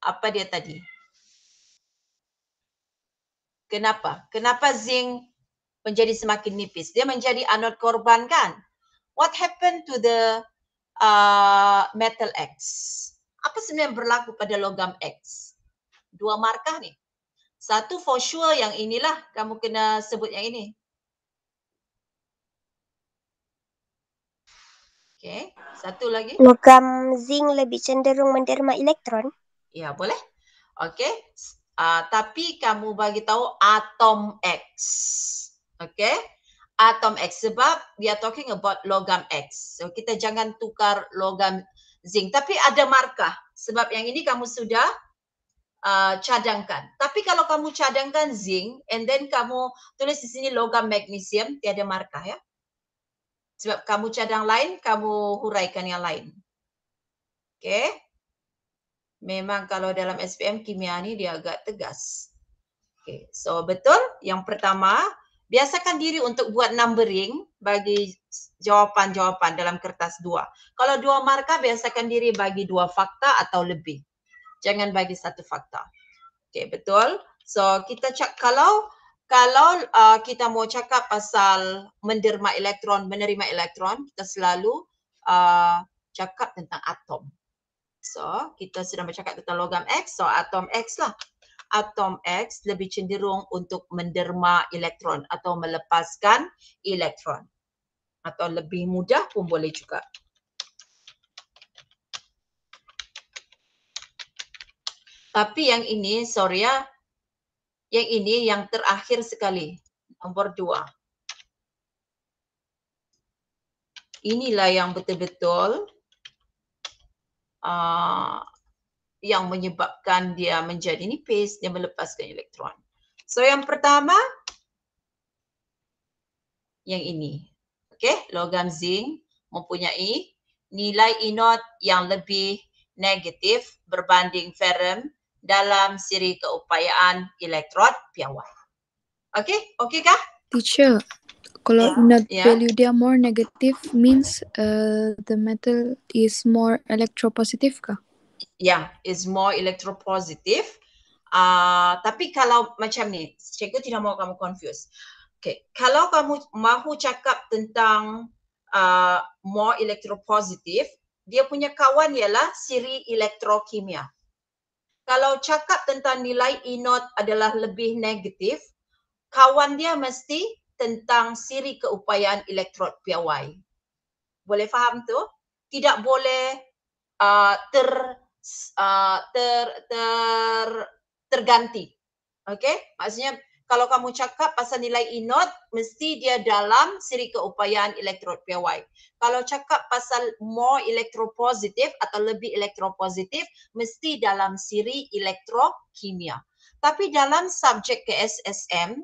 Apa dia tadi? Kenapa? Kenapa zinc menjadi semakin nipis? Dia menjadi anod korban kan? What happened to the metal X? Apa sebenarnya yang berlaku pada logam X? 2 markah nih. Satu for sure yang inilah, kamu kena sebut yang ini. Okay, satu lagi. Logam zinc lebih cenderung menderma elektron. Ya, boleh. Okay. Tapi kamu bagi tahu atom X. Okay. Atom X sebab we are talking about logam X. So kita jangan tukar logam zinc. Tapi ada markah. Sebab yang ini kamu sudah cadangkan. Tapi kalau kamu cadangkan zinc and then kamu tulis di sini logam magnesium, tiada markah ya. Sebab kamu cadang lain, kamu huraikan yang lain. Okay. Memang kalau dalam SPM kimia ni dia agak tegas. Okay. So betul. Yang pertama, biasakan diri untuk buat numbering bagi jawapan-jawapan dalam kertas 2. Kalau 2 markah, biasakan diri bagi 2 fakta atau lebih. Jangan bagi 1 fakta. Okay, betul. So kita kalau kita mau cakap pasal menderma elektron, menerima elektron, kita selalu cakap tentang atom. So, kita sudah bercakap tentang logam X, so atom X lah. Atom X lebih cenderung untuk menderma elektron atau melepaskan elektron. Atau lebih mudah pun boleh juga. Tapi yang ini, sorry ya, yang ini yang terakhir sekali, nomor 2. Inilah yang betul-betul yang menyebabkan dia menjadi nipis, dia melepaskan elektron. So yang pertama, yang ini. Okay, logam zinc mempunyai nilai inot yang lebih negatif berbanding ferrum dalam siri keupayaan elektrod piawai. Okay, okay kah? Teacher, kalau inot value dia more negative means the metal is more electropositive kah? Yeah, is more electropositive. Tapi kalau macam ni, cikgu tidak mahu kamu confuse. Okay, kalau kamu mahu cakap tentang more electropositive, dia punya kawan ialah siri elektrokimia. Kalau cakap tentang nilai inot adalah lebih negatif, kawan dia mesti tentang siri keupayaan elektrod piawai. Boleh faham tu? Tidak boleh terganti. Okay? Maksudnya kalau kamu cakap pasal nilai inot, mesti dia dalam siri keupayaan elektrod piawai. Kalau cakap pasal more elektropositif atau lebih elektropositif, mesti dalam siri elektrokimia. Tapi dalam subjek KSSM,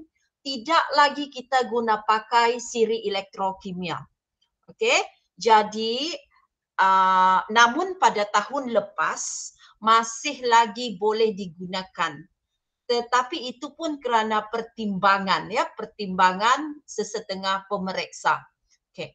tidak lagi kita guna pakai siri elektrokimia. Okay? Jadi, namun pada tahun lepas, masih lagi boleh digunakan. Tetapi itu pun kerana pertimbangan, ya, pertimbangan sesetengah pemeriksa. Okay.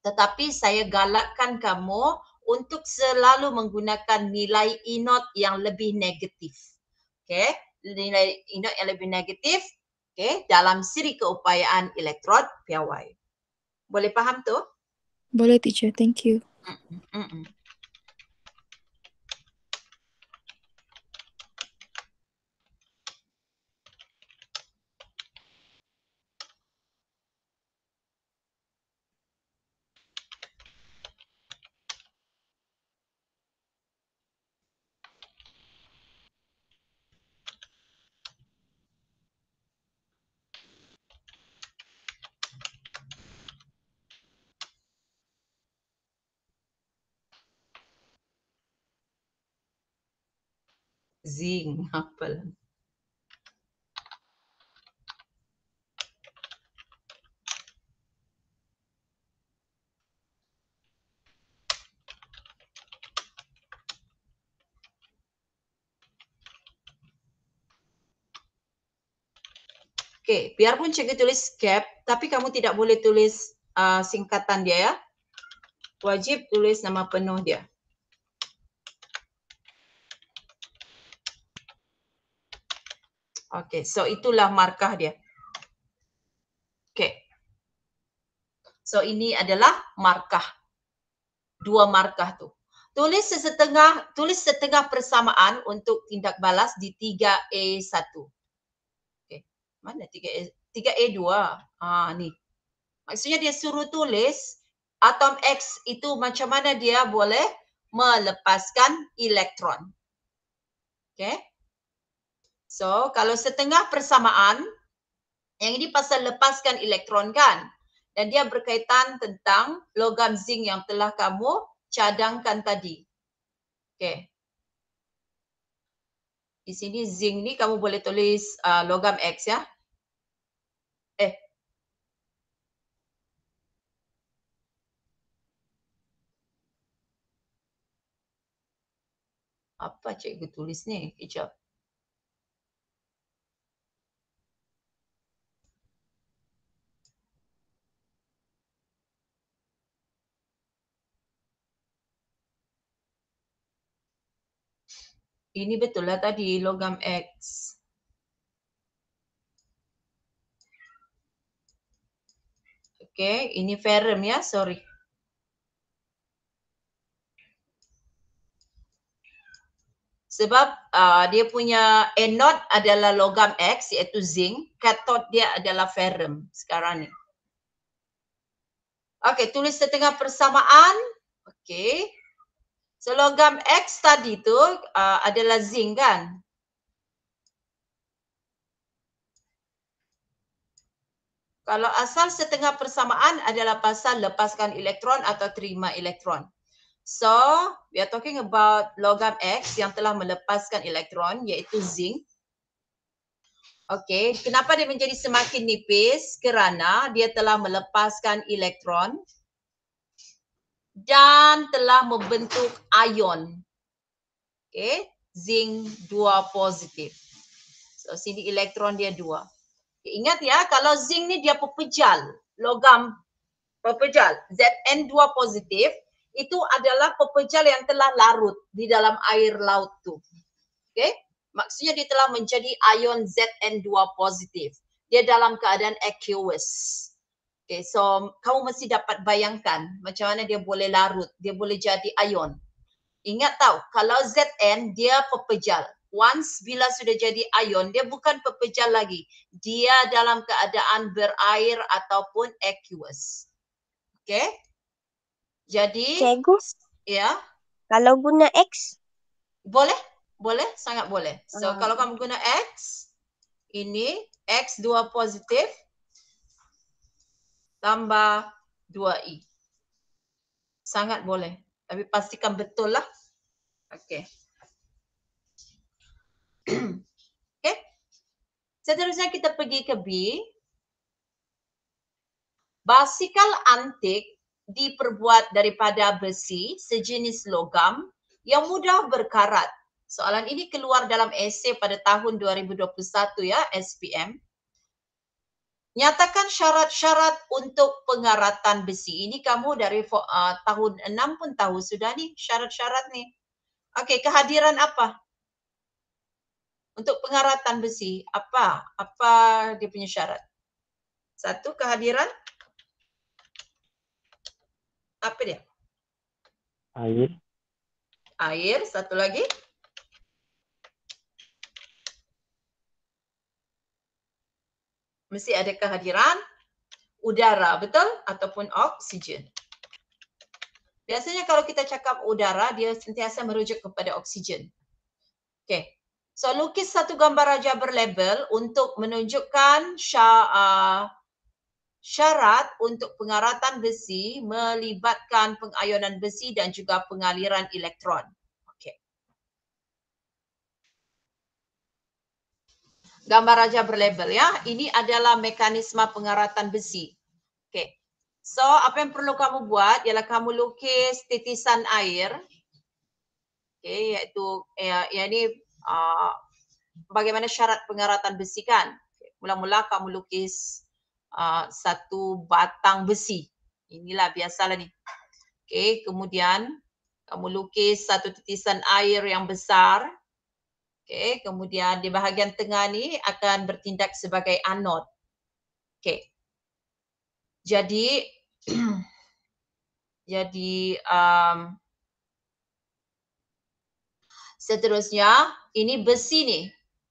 Tetapi saya galakkan kamu untuk selalu menggunakan nilai inot yang lebih negatif. Okay. Nilai inot yang lebih negatif, okay, dalam siri keupayaan elektrod piawai. Boleh faham tu? Boleh teacher, thank you. zinc. Apa? Okey, biarpun cikgu tulis cap, tapi kamu tidak boleh tulis singkatan dia ya. Wajib tulis nama penuh dia. Okey, so itulah markah dia. Okey. So ini adalah markah. Dua markah tu. Tulis setengah persamaan untuk tindak balas di 3A1. Okey. Mana 3A? 3A2. Ni. Maksudnya dia suruh tulis atom X itu macam mana dia boleh melepaskan elektron. Okey. So, kalau setengah persamaan, yang ini pasal lepaskan elektron kan? Dan dia berkaitan tentang logam zinc yang telah kamu cadangkan tadi. Okey. Di sini zinc ni kamu boleh tulis logam X ya. Apa cikgu tulis ni? Kejap. Ini betul lah tadi logam X. Okey, ini ferrum ya, sorry. Sebab dia punya anode adalah logam X iaitu zinc, kathode dia adalah ferrum sekarang ni. Okey, tulis setengah persamaan. Okey. So logam X tadi tu adalah zinc kan? Kalau asal setengah persamaan adalah pasal lepaskan elektron atau terima elektron. So, we are talking about logam X yang telah melepaskan elektron iaitu zinc. Okey, kenapa dia menjadi semakin nipis? Kerana dia telah melepaskan elektron dan telah membentuk ion. Okey, zinc 2 positif. So, sini elektron dia 2. Okay, ingat ya, kalau zinc ni dia pepejal, logam pepejal, Zn2 positif, itu adalah pepejal yang telah larut di dalam air laut tu. Okey? Maksudnya dia telah menjadi ion Zn2 positif. Dia dalam keadaan aqueous. Okey, so kamu mesti dapat bayangkan macam mana dia boleh larut, dia boleh jadi ion. Ingat tahu, kalau Zn dia pepejal. Once bila sudah jadi ion, dia bukan pepejal lagi. Dia dalam keadaan berair ataupun aqueous. Okey? Jadi, Cikgu, ya, kalau guna X, boleh, sangat boleh. So kalau kamu guna X, ini X2 positif tambah 2I. Sangat boleh. Tapi pastikan betul lah. Okey. Okey. Seterusnya kita pergi ke B. Basikal antik diperbuat daripada besi sejenis logam yang mudah berkarat. Soalan ini keluar dalam esei pada tahun 2021 ya, SPM. Nyatakan syarat-syarat untuk pengaratan besi. Ini kamu dari tahun 6 pun tahu sudah ni syarat-syarat ni. Okey, kehadiran apa? Untuk pengaratan besi, apa dia punya syarat? Satu, kehadiran. Apa dia? Air. Air, satu lagi. Mesti ada kehadiran udara, betul? Ataupun oksigen. Biasanya kalau kita cakap udara, dia sentiasa merujuk kepada oksigen. Okey. So, lukis satu gambar raja berlabel untuk menunjukkan syarat untuk pengaratan besi melibatkan pengayonan besi dan juga pengaliran elektron. Okey. gambar raja berlabel ya. Ini adalah mekanisme pengaratan besi. Okey. So, apa yang perlu kamu buat ialah kamu lukis titisan air. Okey, iaitu ini bagaimana syarat pengaratan besi kan. Mula-mula kamu lukis satu batang besi. Inilah biasalah ni. Okey, kemudian kamu lukis satu titisan air yang besar. Okey, kemudian di bahagian tengah ni akan bertindak sebagai anod. Okey. Jadi seterusnya ini besi ni.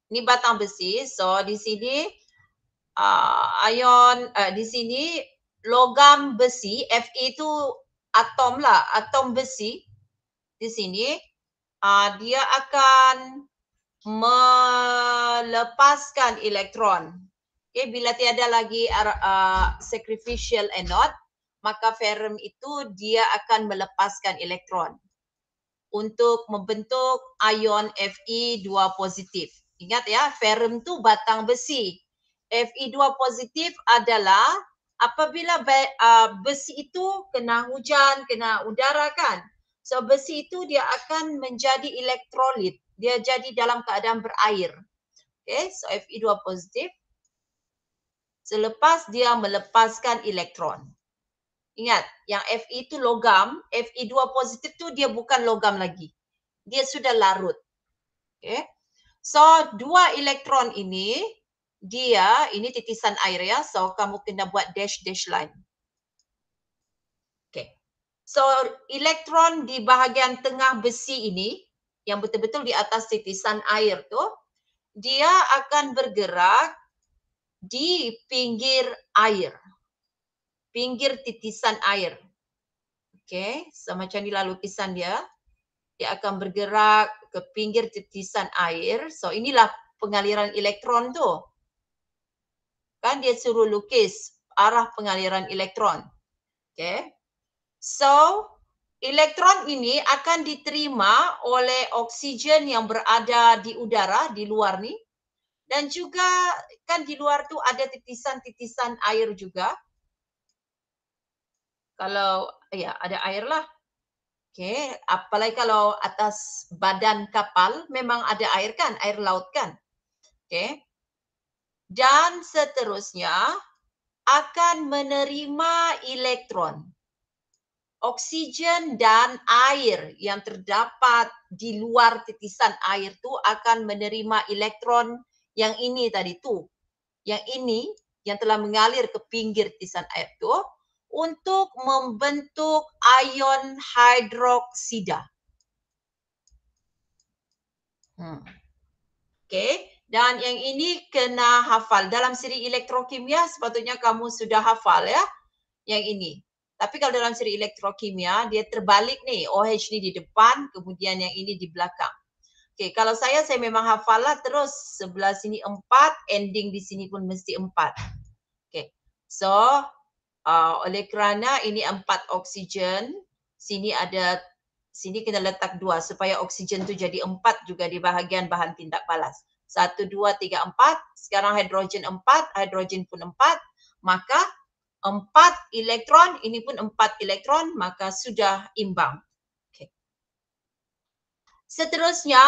Ini batang besi. So di sini di sini logam besi, Fe itu atom lah, atom besi. Di sini dia akan melepaskan elektron. Okay, bila tiada lagi sacrificial anode, maka ferrum itu dia akan melepaskan elektron untuk membentuk ion Fe2 positif. Ingat ya, ferrum tu batang besi. Fe2 positif adalah apabila besi itu kena hujan, kena udara kan. So besi itu dia akan menjadi elektrolit. Dia jadi dalam keadaan berair. Okay, so Fe2 positif. Selepas dia melepaskan elektron. Ingat, yang Fe itu logam, Fe2 positif tu dia bukan logam lagi. Dia sudah larut. Okay. So, dua elektron ini, ini titisan air ya. So, kamu kena buat dash line. Okay. So, elektron di bahagian tengah besi ini, yang betul-betul di atas titisan air tu, dia akan bergerak di pinggir air. Pinggir titisan air. Okay, so macam inilah lukisan dia. Dia akan bergerak ke pinggir titisan air. So inilah pengaliran elektron tu. Kan dia suruh lukis arah pengaliran elektron. Okay. So elektron ini akan diterima oleh oksigen yang berada di udara, di luar ni. Dan juga kan di luar tu ada titisan-titisan air juga. Kalau ya ada air lah. Okey, apalagi kalau atas badan kapal memang ada air kan, air laut kan. Okey. Dan seterusnya akan menerima elektron. Oksigen dan air yang terdapat di luar titisan air tu akan menerima elektron yang ini tadi tu. Yang ini yang telah mengalir ke pinggir titisan air tu untuk membentuk ion hidroksida. Okey, dan yang ini kena hafal. Dalam siri elektrokimia sepatutnya kamu sudah hafal ya, yang ini. Tapi kalau dalam siri elektrokimia, dia terbalik nih. OH ni di depan, kemudian yang ini di belakang. Okey, kalau saya memang hafal lah terus. Sebelah sini 4, ending di sini pun mesti 4. Okey, so oleh kerana ini 4 oksigen, sini kena letak 2 supaya oksigen tu jadi 4 juga di bahagian bahan tindak balas. 1, 2, 3, 4. Sekarang hidrogen 4, hidrogen pun 4. Maka 4 elektron, ini pun 4 elektron, maka sudah imbang. Okay. Seterusnya,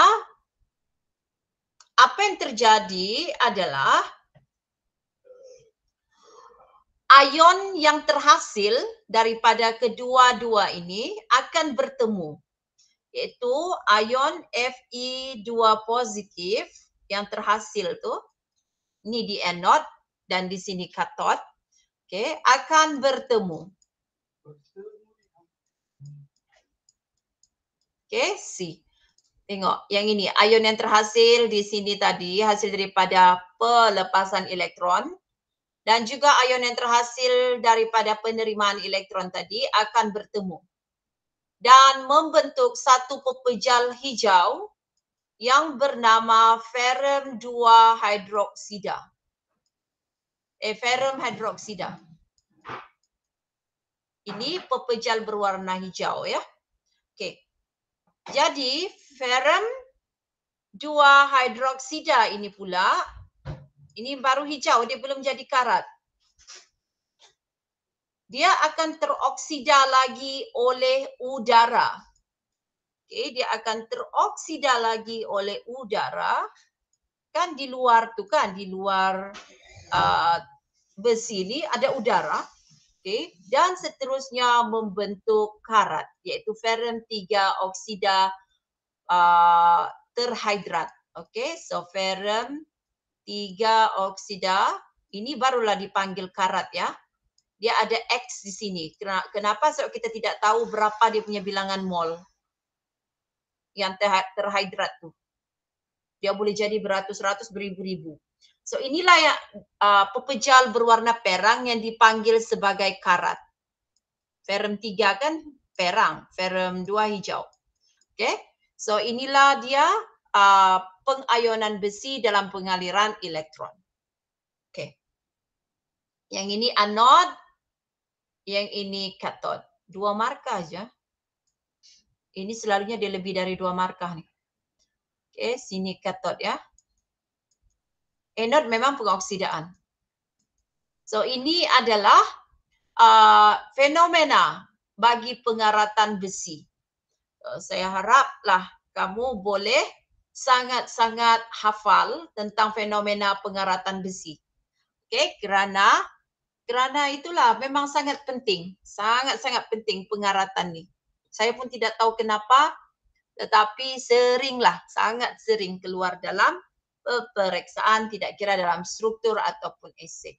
apa yang terjadi adalah ion yang terhasil daripada kedua-dua ini akan bertemu. Iaitu ion Fe2 positif yang terhasil tu, ni di anode dan di sini kathod. Okay, akan bertemu. Okay, see. Tengok, yang ini ion yang terhasil di sini tadi hasil daripada pelepasan elektron dan juga ion yang terhasil daripada penerimaan elektron tadi akan bertemu dan membentuk satu pepejal hijau yang bernama ferrum 2 hidroksida. Ferrum hidroksida. Ini pepejal berwarna hijau ya. Okey. Jadi ferrum 2 hidroksida ini pula Ini baru hijau, dia belum jadi karat. Dia akan teroksida lagi oleh udara. Okay, dia akan teroksida lagi oleh udara. Kan di luar tu kan, di luar besi ni ada udara. Okay, dan seterusnya membentuk karat, iaitu ferrum 3 oksida terhidrat. Okay, so ferrum 3 oksida, ini barulah dipanggil karat ya. Dia ada X di sini. Kenapa? Sebab kita tidak tahu berapa dia punya bilangan mol yang terhidrat tu. Dia boleh jadi beratus-ratus, beribu-ribu. So inilah yang pepejal berwarna perang yang dipanggil sebagai karat. Ferrum 3 kan perang, ferrum 2 hijau. Okay, so inilah dia pengayonan besi dalam pengaliran elektron. Okay, yang ini anode, yang ini katod. 2 markah aja. Ini selalunya dia lebih dari 2 markah nih. Okay, sini katod ya. Anode memang pengoksidaan. So ini adalah fenomena bagi pengaratan besi. Saya haraplah kamu boleh sangat-sangat hafal tentang fenomena pengaratan besi. Okay, kerana itulah memang sangat penting. Sangat-sangat penting pengaratan ni. Saya pun tidak tahu kenapa, tetapi seringlah, sangat sering keluar dalam peperiksaan, tidak kira dalam struktur ataupun esei.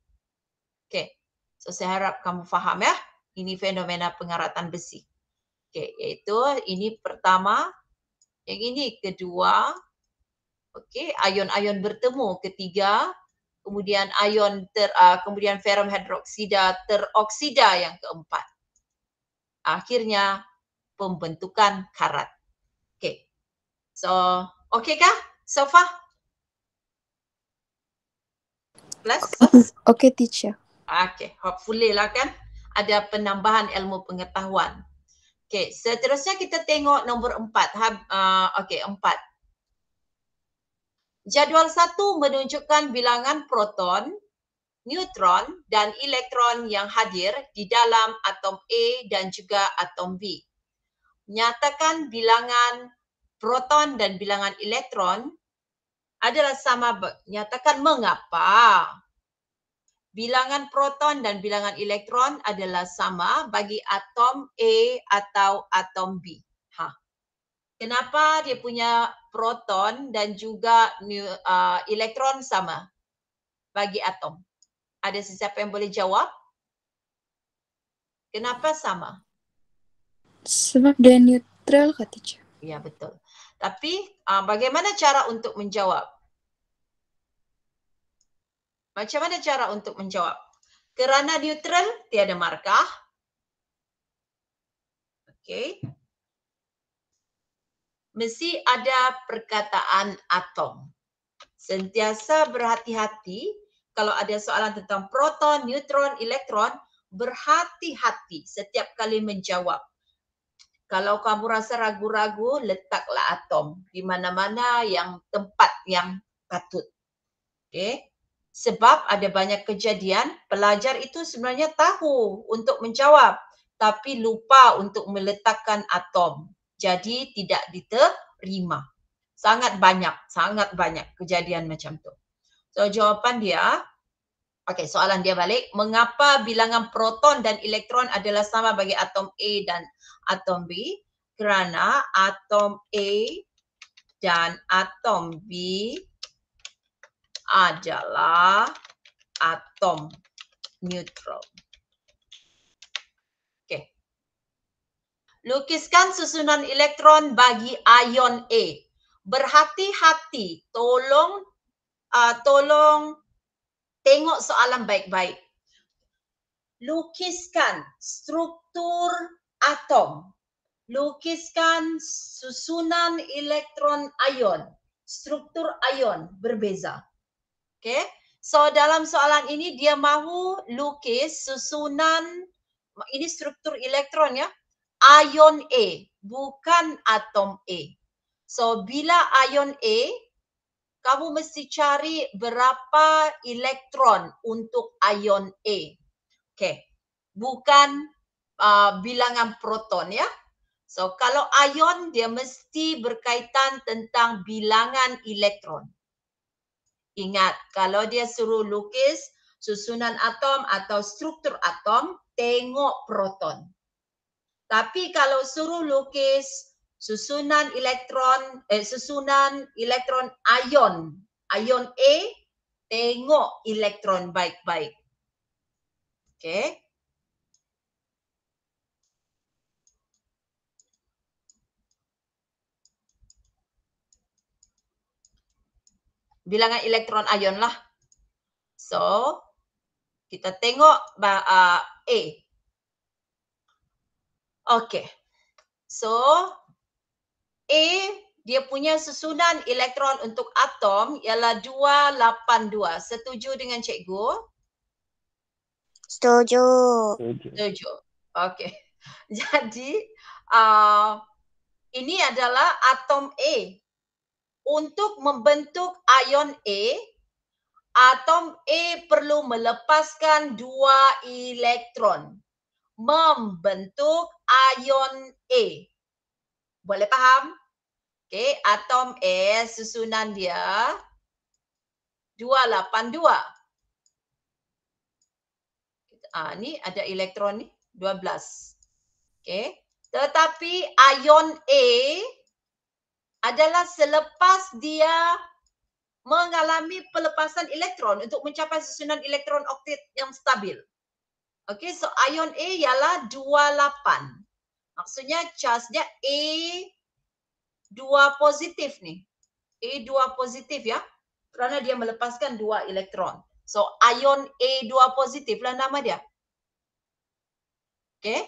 Okay, so saya harap kamu faham ya. Ini fenomena pengaratan besi. Okay, iaitu ini pertama, yang ini kedua. Okay, ion-ion bertemu ketiga. Kemudian kemudian ferrum hidroksida teroksida yang keempat. Akhirnya pembentukan karat. Okay. So, okay kah so far? Plus? Okay, teacher. Okay, hopefully lah kan ada penambahan ilmu pengetahuan. Okay, seterusnya kita tengok nombor 4. Okay, 4. Jadual 1 menunjukkan bilangan proton, neutron dan elektron yang hadir di dalam atom A dan juga atom B. Nyatakan bilangan proton dan bilangan elektron adalah sama. Nyatakan mengapa bilangan proton dan bilangan elektron adalah sama bagi atom A atau atom B. Kenapa dia punya proton dan juga elektron sama bagi atom? Ada sesiapa yang boleh jawab? Kenapa sama? Sebab dia neutral kah, teacher? Ya, betul. Tapi bagaimana cara untuk menjawab? Macam mana cara untuk menjawab? Kerana neutral, tiada markah. Okey. Mesti ada perkataan atom. Sentiasa berhati-hati kalau ada soalan tentang proton, neutron, elektron, berhati-hati setiap kali menjawab. Kalau kamu rasa ragu-ragu, letaklah atom di mana-mana yang tempat yang patut. Okay? Sebab ada banyak kejadian, pelajar itu sebenarnya tahu untuk menjawab, tapi lupa untuk meletakkan atom. Jadi tidak diterima. Sangat banyak kejadian macam tu. So jawapan dia, okey, soalan dia balik, mengapa bilangan proton dan elektron adalah sama bagi atom A dan atom B? Kerana atom A dan atom B adalah atom neutral. Okey. Lukiskan susunan elektron bagi ion A. Berhati-hati, tolong tengok soalan baik-baik. Lukiskan struktur atom. Lukiskan susunan elektron ion. Struktur ion berbeza. Okay. So dalam soalan ini dia mahu lukis susunan, ini struktur elektron ya. Ion A, bukan atom A. So bila ion A kamu mesti cari berapa elektron untuk ion A. Okay. Bukan bilangan proton ya. So kalau ion dia mesti berkaitan tentang bilangan elektron. Ingat, kalau dia suruh lukis susunan atom atau struktur atom, tengok proton. Tapi kalau suruh lukis susunan elektron ion A, tengok elektron baik-baik. Okay. Bilangan elektron ion lah. So, kita tengok A. Okay. So, A dia punya susunan elektron untuk atom ialah 282. Setuju dengan cikgu? Setuju. Setuju. Okay. Jadi, ini adalah atom A. Untuk membentuk ion A, atom A perlu melepaskan 2 elektron. Membentuk ion A. Boleh faham? Okay, atom A susunan dia 282. Ni ada elektron ni 12. Okay. Tetapi ion A adalah selepas dia mengalami pelepasan elektron untuk mencapai susunan elektron oktet yang stabil. Okay, so ion A ialah 28. Maksudnya charge dia A2 positif ni. A2 positif ya. Kerana dia melepaskan 2 elektron. So ion A2 positif lah nama dia. Okay.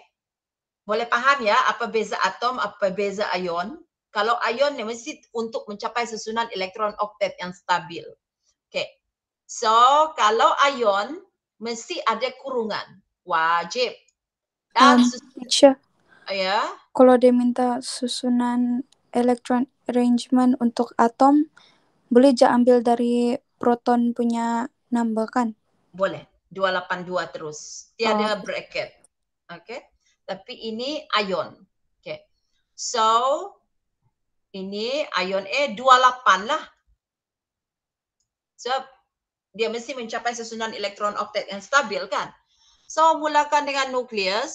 Boleh faham ya apa beza atom, apa beza ion? Kalau ion ni mesti untuk mencapai susunan elektron oktet yang stabil. Okay. So kalau ion mesti ada kurungan. Wajib. Dan Teacher, ya. kalau dia minta susunan electron arrangement untuk atom, boleh je ambil dari proton punya number kan? Boleh. 282 terus. Tiada bracket. Okay. Tapi ini ion. Okay. So, ini ion A 28 lah. So, dia mesti mencapai susunan elektron oktet yang stabil kan? So, mulakan dengan nukleus.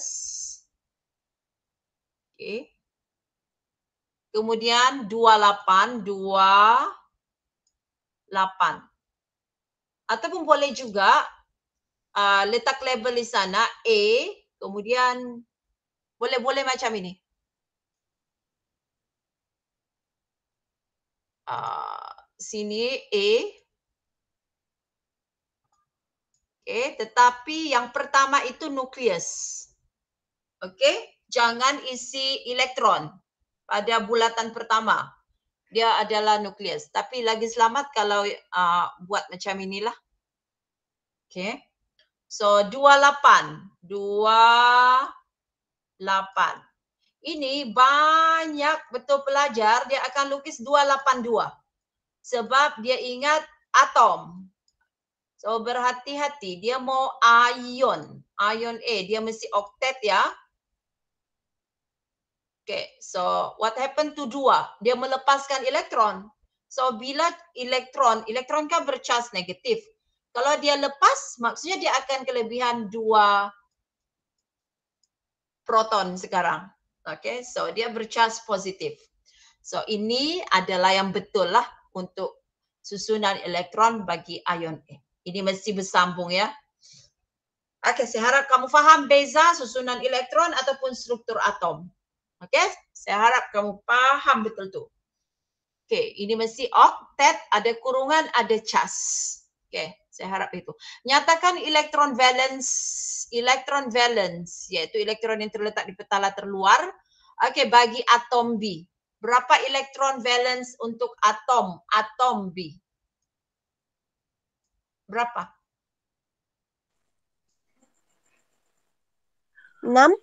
Okay. Kemudian 28. Ataupun boleh juga letak label di sana A, kemudian boleh macam ini. Sini A. Okay, tetapi yang pertama itu nukleus. Okay, jangan isi elektron pada bulatan pertama. Dia adalah nukleus. Tapi lagi selamat kalau buat macam inilah. Okay. So 28. Ini banyak betul pelajar dia akan lukis 282. Sebab dia ingat atom. So berhati-hati, dia mau ion. Ion A, dia mesti oktet ya. Okay, so what happened to 2? Dia melepaskan elektron. So bila elektron kan bercharge negatif. Kalau dia lepas, maksudnya dia akan kelebihan 2 proton sekarang. Okay, so dia bercharge positif. So ini adalah yang betul lah untuk susunan elektron bagi ion A. Ini mesti bersambung ya. Okay, saya harap kamu faham beza susunan elektron ataupun struktur atom. Okay, saya harap kamu faham betul tu. Okay, ini mesti oktet, ada kurungan, ada charge. Okay, saya harap itu. Nyatakan elektron valence iaitu elektron yang terletak di petala terluar. Okay, bagi atom B. Berapa elektron valence untuk atom B? Berapa? 6.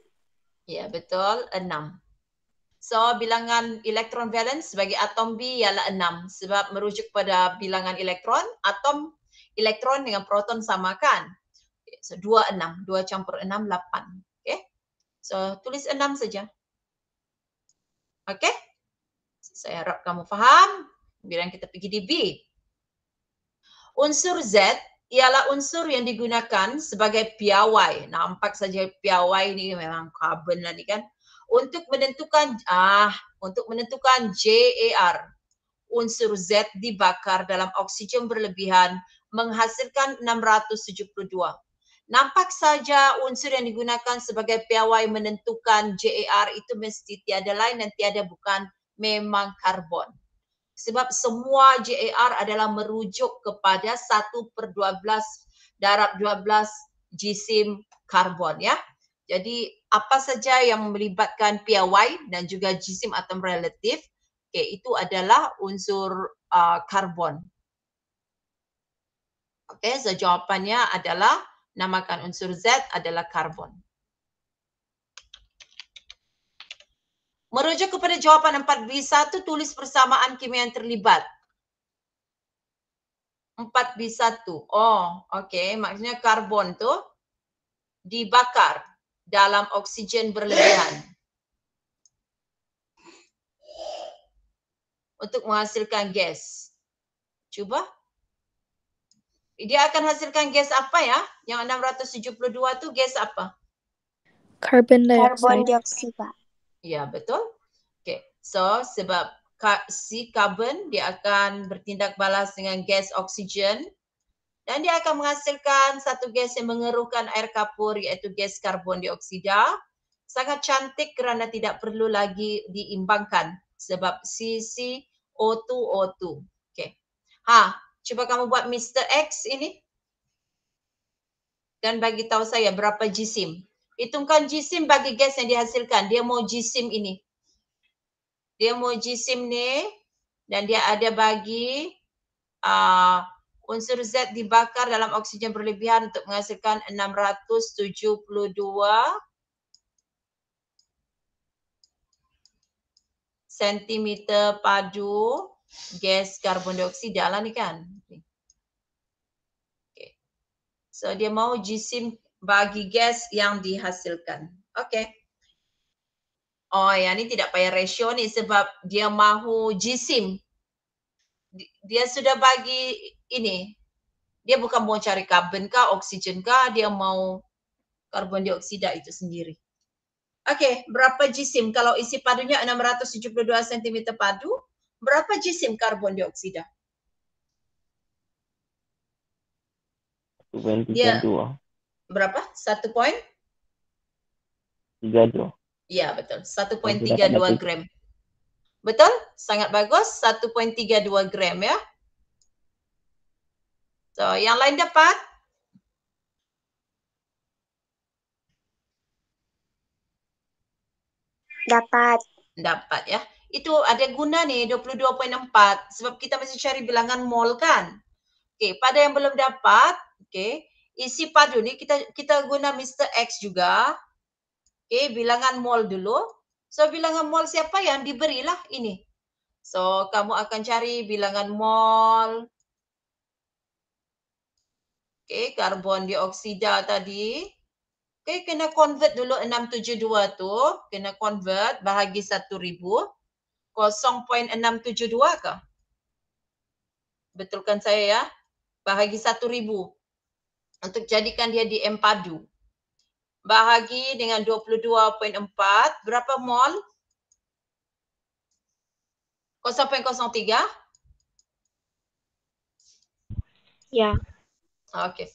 Ya, betul. 6. So bilangan elektron valence bagi atom B ialah 6 sebab merujuk pada bilangan elektron, atom elektron dengan proton sama kan. So 2 6, 2 campur 6 8. Okey. So tulis 6 saja. Okey? Saya harap kamu faham. Kemudian kita pergi di B. Unsur Z ialah unsur yang digunakan sebagai piawai. Nampak saja piawai ni memang karbon lah ni kan. Untuk menentukan JAR. Unsur Z dibakar dalam oksigen berlebihan menghasilkan 672. Nampak saja unsur yang digunakan sebagai piawai menentukan JAR itu mesti tiada lain dan tiada bukan memang karbon. Sebab semua JAR adalah merujuk kepada 1/12 darab 12 jisim karbon ya. Jadi apa saja yang melibatkan piawai dan juga jisim atom relatif, itu adalah unsur karbon. So jawapannya adalah namakan unsur Z adalah karbon. Merujuk kepada jawapan 4B1, tulis persamaan kimia yang terlibat. 4B1. Oh, okey. Maksudnya karbon tu dibakar dalam oksigen berlebihan untuk menghasilkan gas. Cuba. Dia akan hasilkan gas apa ya? Yang 672 tu gas apa? Carbon Karbon dioxide. dioksida. Ya, betul. Okey. So, sebab si karbon dia akan bertindak balas dengan gas oksigen dan dia akan menghasilkan satu gas yang mengeruhkan air kapur iaitu gas karbon dioksida. Sangat cantik kerana tidak perlu lagi diimbangkan sebab CCO2O2. Okey. Cuba kamu buat Mr. X ini dan bagi tahu saya berapa jisim. Hitungkan jisim bagi gas yang dihasilkan. Dia mau jisim ini. Dia mau jisim ni dan dia ada bagi unsur Z dibakar dalam oksigen berlebihan untuk menghasilkan 672 cm padu gas karbon dioksida lah ni kan. Okay. So dia mau jisim bagi gas yang dihasilkan. Okey. Oh, yang ni tidak payah ratio ni sebab dia mahu jisim. Dia sudah bagi ini. Dia bukan mau cari karbon kah, oksigen kah, dia mau karbon dioksida itu sendiri. Okey, berapa jisim? Kalau isi padunya 672 cm padu, berapa jisim karbon dioksida? 1.32. Berapa? 1.32. 32. Ya, betul. 1.32 gram. Betul? Sangat bagus. 1.32 gram ya. So, yang lain dapat? Dapat ya. Itu ada guna nih 22.4 sebab kita mesti cari bilangan mol kan. Okey, pada yang belum dapat, okey, isi padu ni kita guna Mr. X juga. Okey, bilangan mol dulu. So bilangan mol siapa yang diberilah ini. So kamu akan cari bilangan mol. Okey, karbon dioksida tadi. Okey, kena convert dulu 672 tu, kena convert bahagi 1000. 0.672 ke? Betulkan saya ya. Bahagi 1000 untuk jadikan dia di M padu. Bahagi dengan 22.4, berapa mol? 0.03? Ya. Okey.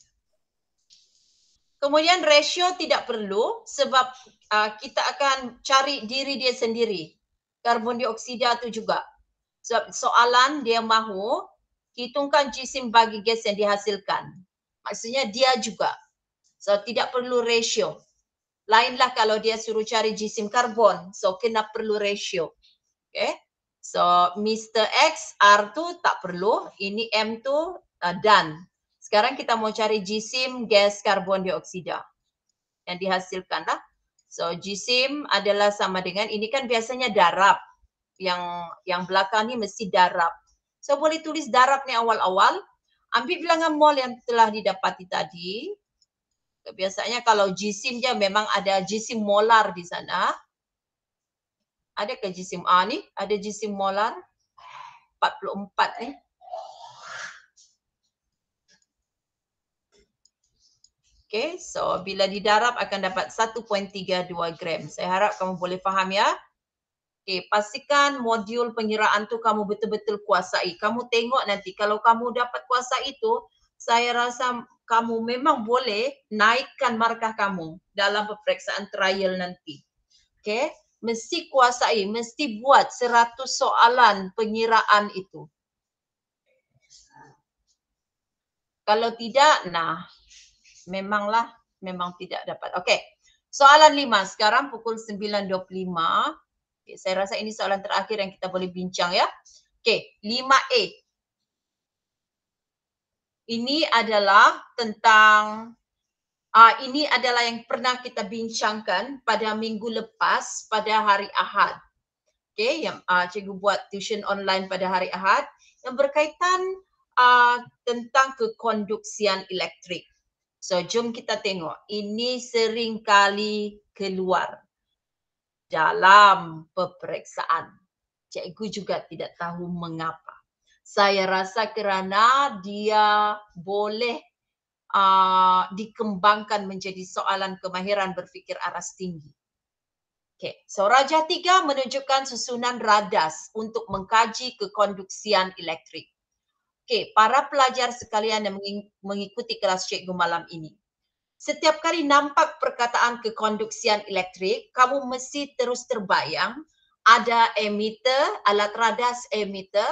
Kemudian ratio tidak perlu sebab kita akan cari diri dia sendiri. Karbon dioksida tu juga. Sebab soalan dia mahu hitungkan jisim bagi gas yang dihasilkan. Maksudnya dia juga. So tidak perlu ratio. Lainlah kalau dia suruh cari jisim karbon. So kena perlu ratio. Okay. So Mr. X, R tu tak perlu. Ini M tu done. Sekarang kita mau cari jisim gas karbon dioksida yang dihasilkan lah. So jisim adalah sama dengan, ini kan biasanya darab. Yang belakang ni mesti darab. So boleh tulis darab ni awal-awal. Ambil bilangan mol yang telah didapati tadi. Biasanya kalau jisim je memang ada jisim molar di sana. Ada ke jisim A ni? Ada jisim molar 44 ni. Okay, so bila didarab akan dapat 1.32 gram. Saya harap kamu boleh faham ya. Okay, pastikan modul pengiraan tu kamu betul-betul kuasai. Kamu tengok nanti kalau kamu dapat kuasai itu, saya rasa kamu memang boleh naikkan markah kamu dalam peperiksaan trial nanti. Okay, mesti kuasai, mesti buat 100 soalan pengiraan itu. Kalau tidak, memang tidak dapat. Okey. Soalan 5 sekarang pukul 9.25. Okay, saya rasa ini soalan terakhir yang kita boleh bincang ya. Okey, 5A. Ini adalah tentang ini adalah yang pernah kita bincangkan pada minggu lepas pada hari Ahad. Okey, yang cikgu buat tuition online pada hari Ahad yang berkaitan tentang kekonduksian elektrik. So, jom kita tengok. Ini sering kali keluar dalam peperiksaan. Cikgu juga tidak tahu mengapa. Saya rasa kerana dia boleh dikembangkan menjadi soalan kemahiran berfikir aras tinggi. Okay. So, Rajah 3 menunjukkan susunan radas untuk mengkaji kekonduksian elektrik. Okey, para pelajar sekalian yang mengikuti kelas cikgu malam ini. Setiap kali nampak perkataan kekonduksian elektrik, kamu mesti terus terbayang ada emitter, alat radas emitter,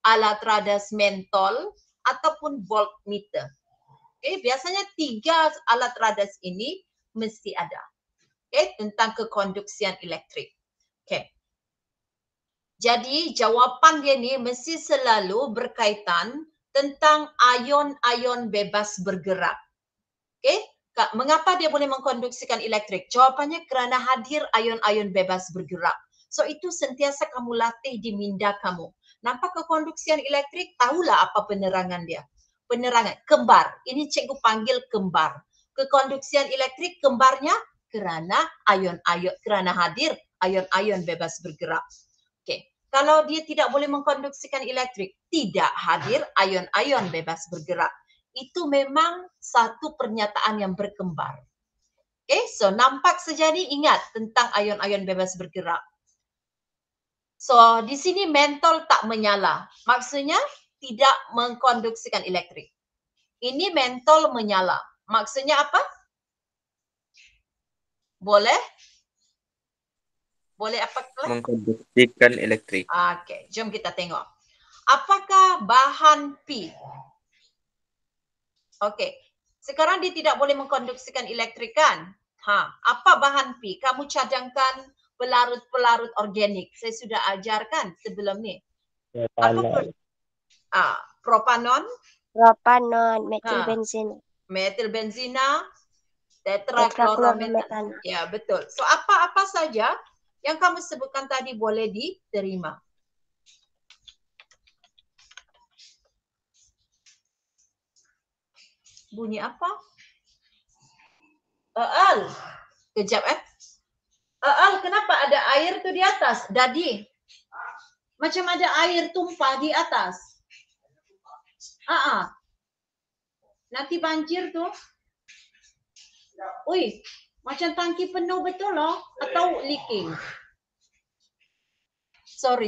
alat radas mentol ataupun voltmeter. Okey, biasanya 3 alat radas ini mesti ada. Okey, tentang kekonduksian elektrik. Okey. Jadi jawapan dia ni mesti selalu berkaitan tentang ion-ion bebas bergerak. Okey, mengapa dia boleh mengkonduksikan elektrik? Jawapannya kerana hadir ion-ion bebas bergerak. So itu sentiasa kamu latih di minda kamu. Nampak kekonduksian elektrik? Tahulah apa penerangan dia. Penerangan kembar. Ini cikgu panggil kembar. Kekonduksian elektrik kembarnya kerana hadir ion-ion bebas bergerak. Okey. Kalau dia tidak boleh mengkonduksikan elektrik, tidak hadir ion-ion bebas bergerak. Itu memang satu pernyataan yang berkembar. Okay, so nampak saja ni ingat tentang ion-ion bebas bergerak. So di sini mentol tak menyala. Maksudnya tidak mengkonduksikan elektrik. Ini mentol menyala. Maksudnya apa? Boleh? Boleh apa? Mengkonduksikan elektrik. Okey, jom kita tengok. Apakah bahan P? Okey, sekarang dia tidak boleh mengkonduksikan elektrik kan? Apa bahan P? Kamu cadangkan pelarut-pelarut organik. Saya sudah ajarkan sebelum ni. Apa? Propanon. Propanon, metilbenzina. Metilbenzina, tetrachloromethan. Ya, betul. So apa-apa saja yang kamu sebutkan tadi boleh diterima. Bunyi apa? Al. Kejap Al, kenapa ada air tu di atas? Dadi. Macam ada air tumpah di atas. Nanti banjir tu. Ui, macam tangki penuh betul loh atau leaking. Sorry.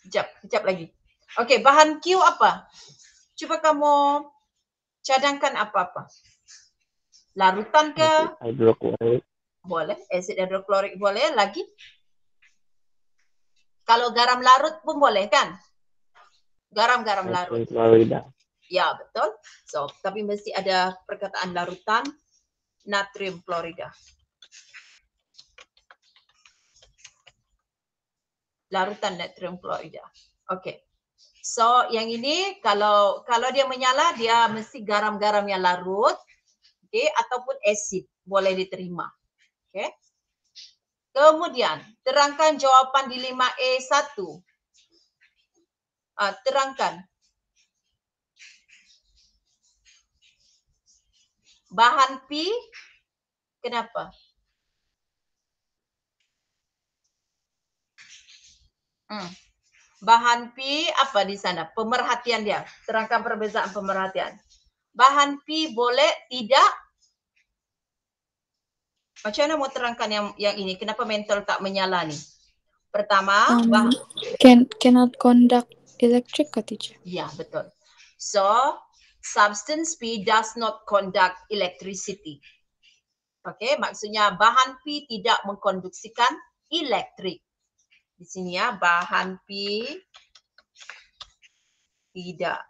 Kejap lagi. Okey, bahan Q apa? Cuba kamu cadangkan apa-apa. Larutan ke? Hidroklorik. Boleh. Asid hidroklorik boleh. Lagi? Kalau garam larut pun boleh kan? Garam-garam larut. Klorida. Ya, betul. So, tapi mesti ada perkataan larutan natrium klorida. Larutan natrium klorida. Okey. So, yang ini kalau dia menyala, dia mesti garam-garam yang larut, okey, ataupun asid boleh diterima. Okey. Kemudian, terangkan jawapan di 5A1. Terangkan. Bahan P, kenapa? Bahan P apa di sana? Pemerhatian dia. Terangkan perbezaan pemerhatian. Bahan P boleh tidak? Macam mana mau terangkan yang ini? Kenapa mentol tak menyala ni? Pertama, Cannot conduct electric ke teacher? ya, betul. So, substance P does not conduct electricity. Okey, maksudnya bahan P tidak mengkonduksikan elektrik. Di sini ya, bahan P tidak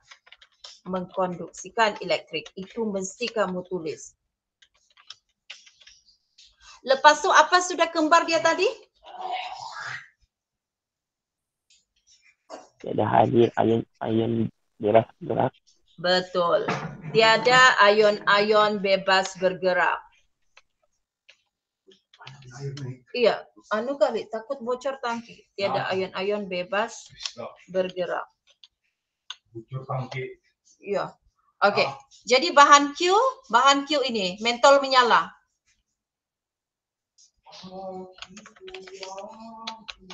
mengkonduksikan elektrik. Itu mesti kamu tulis. Lepas tu apa sudah kembar dia tadi? Tiada hadir ion bebas bergerak. Betul. Tiada ion-ion bebas bergerak. Iya, anu kali takut bocor tangki. Tiada ion-ion bebas bergerak. Bocor tangki. Iya. Okey. Jadi bahan Q ini mentol menyala.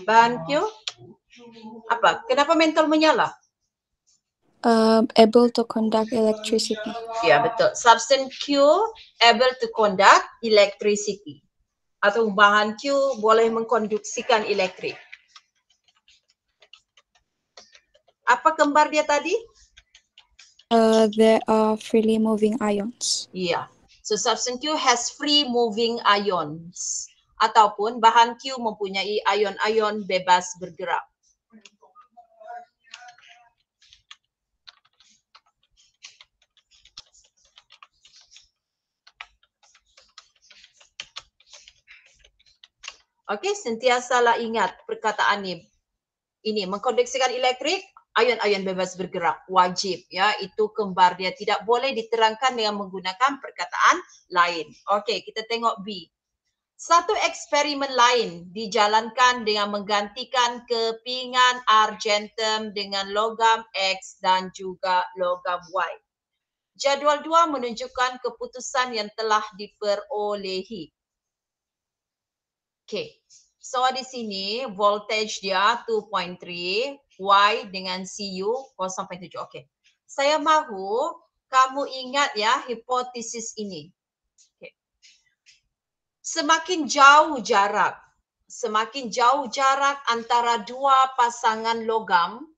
Bahan Q apa? Kenapa mentol menyala? Able to conduct electricity. Ya, betul. Substance Q able to conduct electricity. Atau bahan Q boleh mengkonduksikan elektrik. Apa kembar dia tadi? There are freely moving ions. Ya. So substance Q has free moving ions. Ataupun bahan Q mempunyai ion-ion bebas bergerak. Okey, sentiasalah ingat perkataan ni. Ini mengkonduksikan elektrik, ion-ion bebas bergerak wajib ya, itu kembar dia, tidak boleh diterangkan dengan menggunakan perkataan lain. Okey, kita tengok B. Satu eksperimen lain dijalankan dengan menggantikan kepingan argentum dengan logam X dan juga logam Y. Jadual 2 menunjukkan keputusan yang telah diperolehi. Okey. So di sini voltage dia 2.3, Y dengan CU 0.7. Okey. Saya mahu kamu ingat ya hipotesis ini. Okay. Semakin jauh jarak antara dua pasangan logam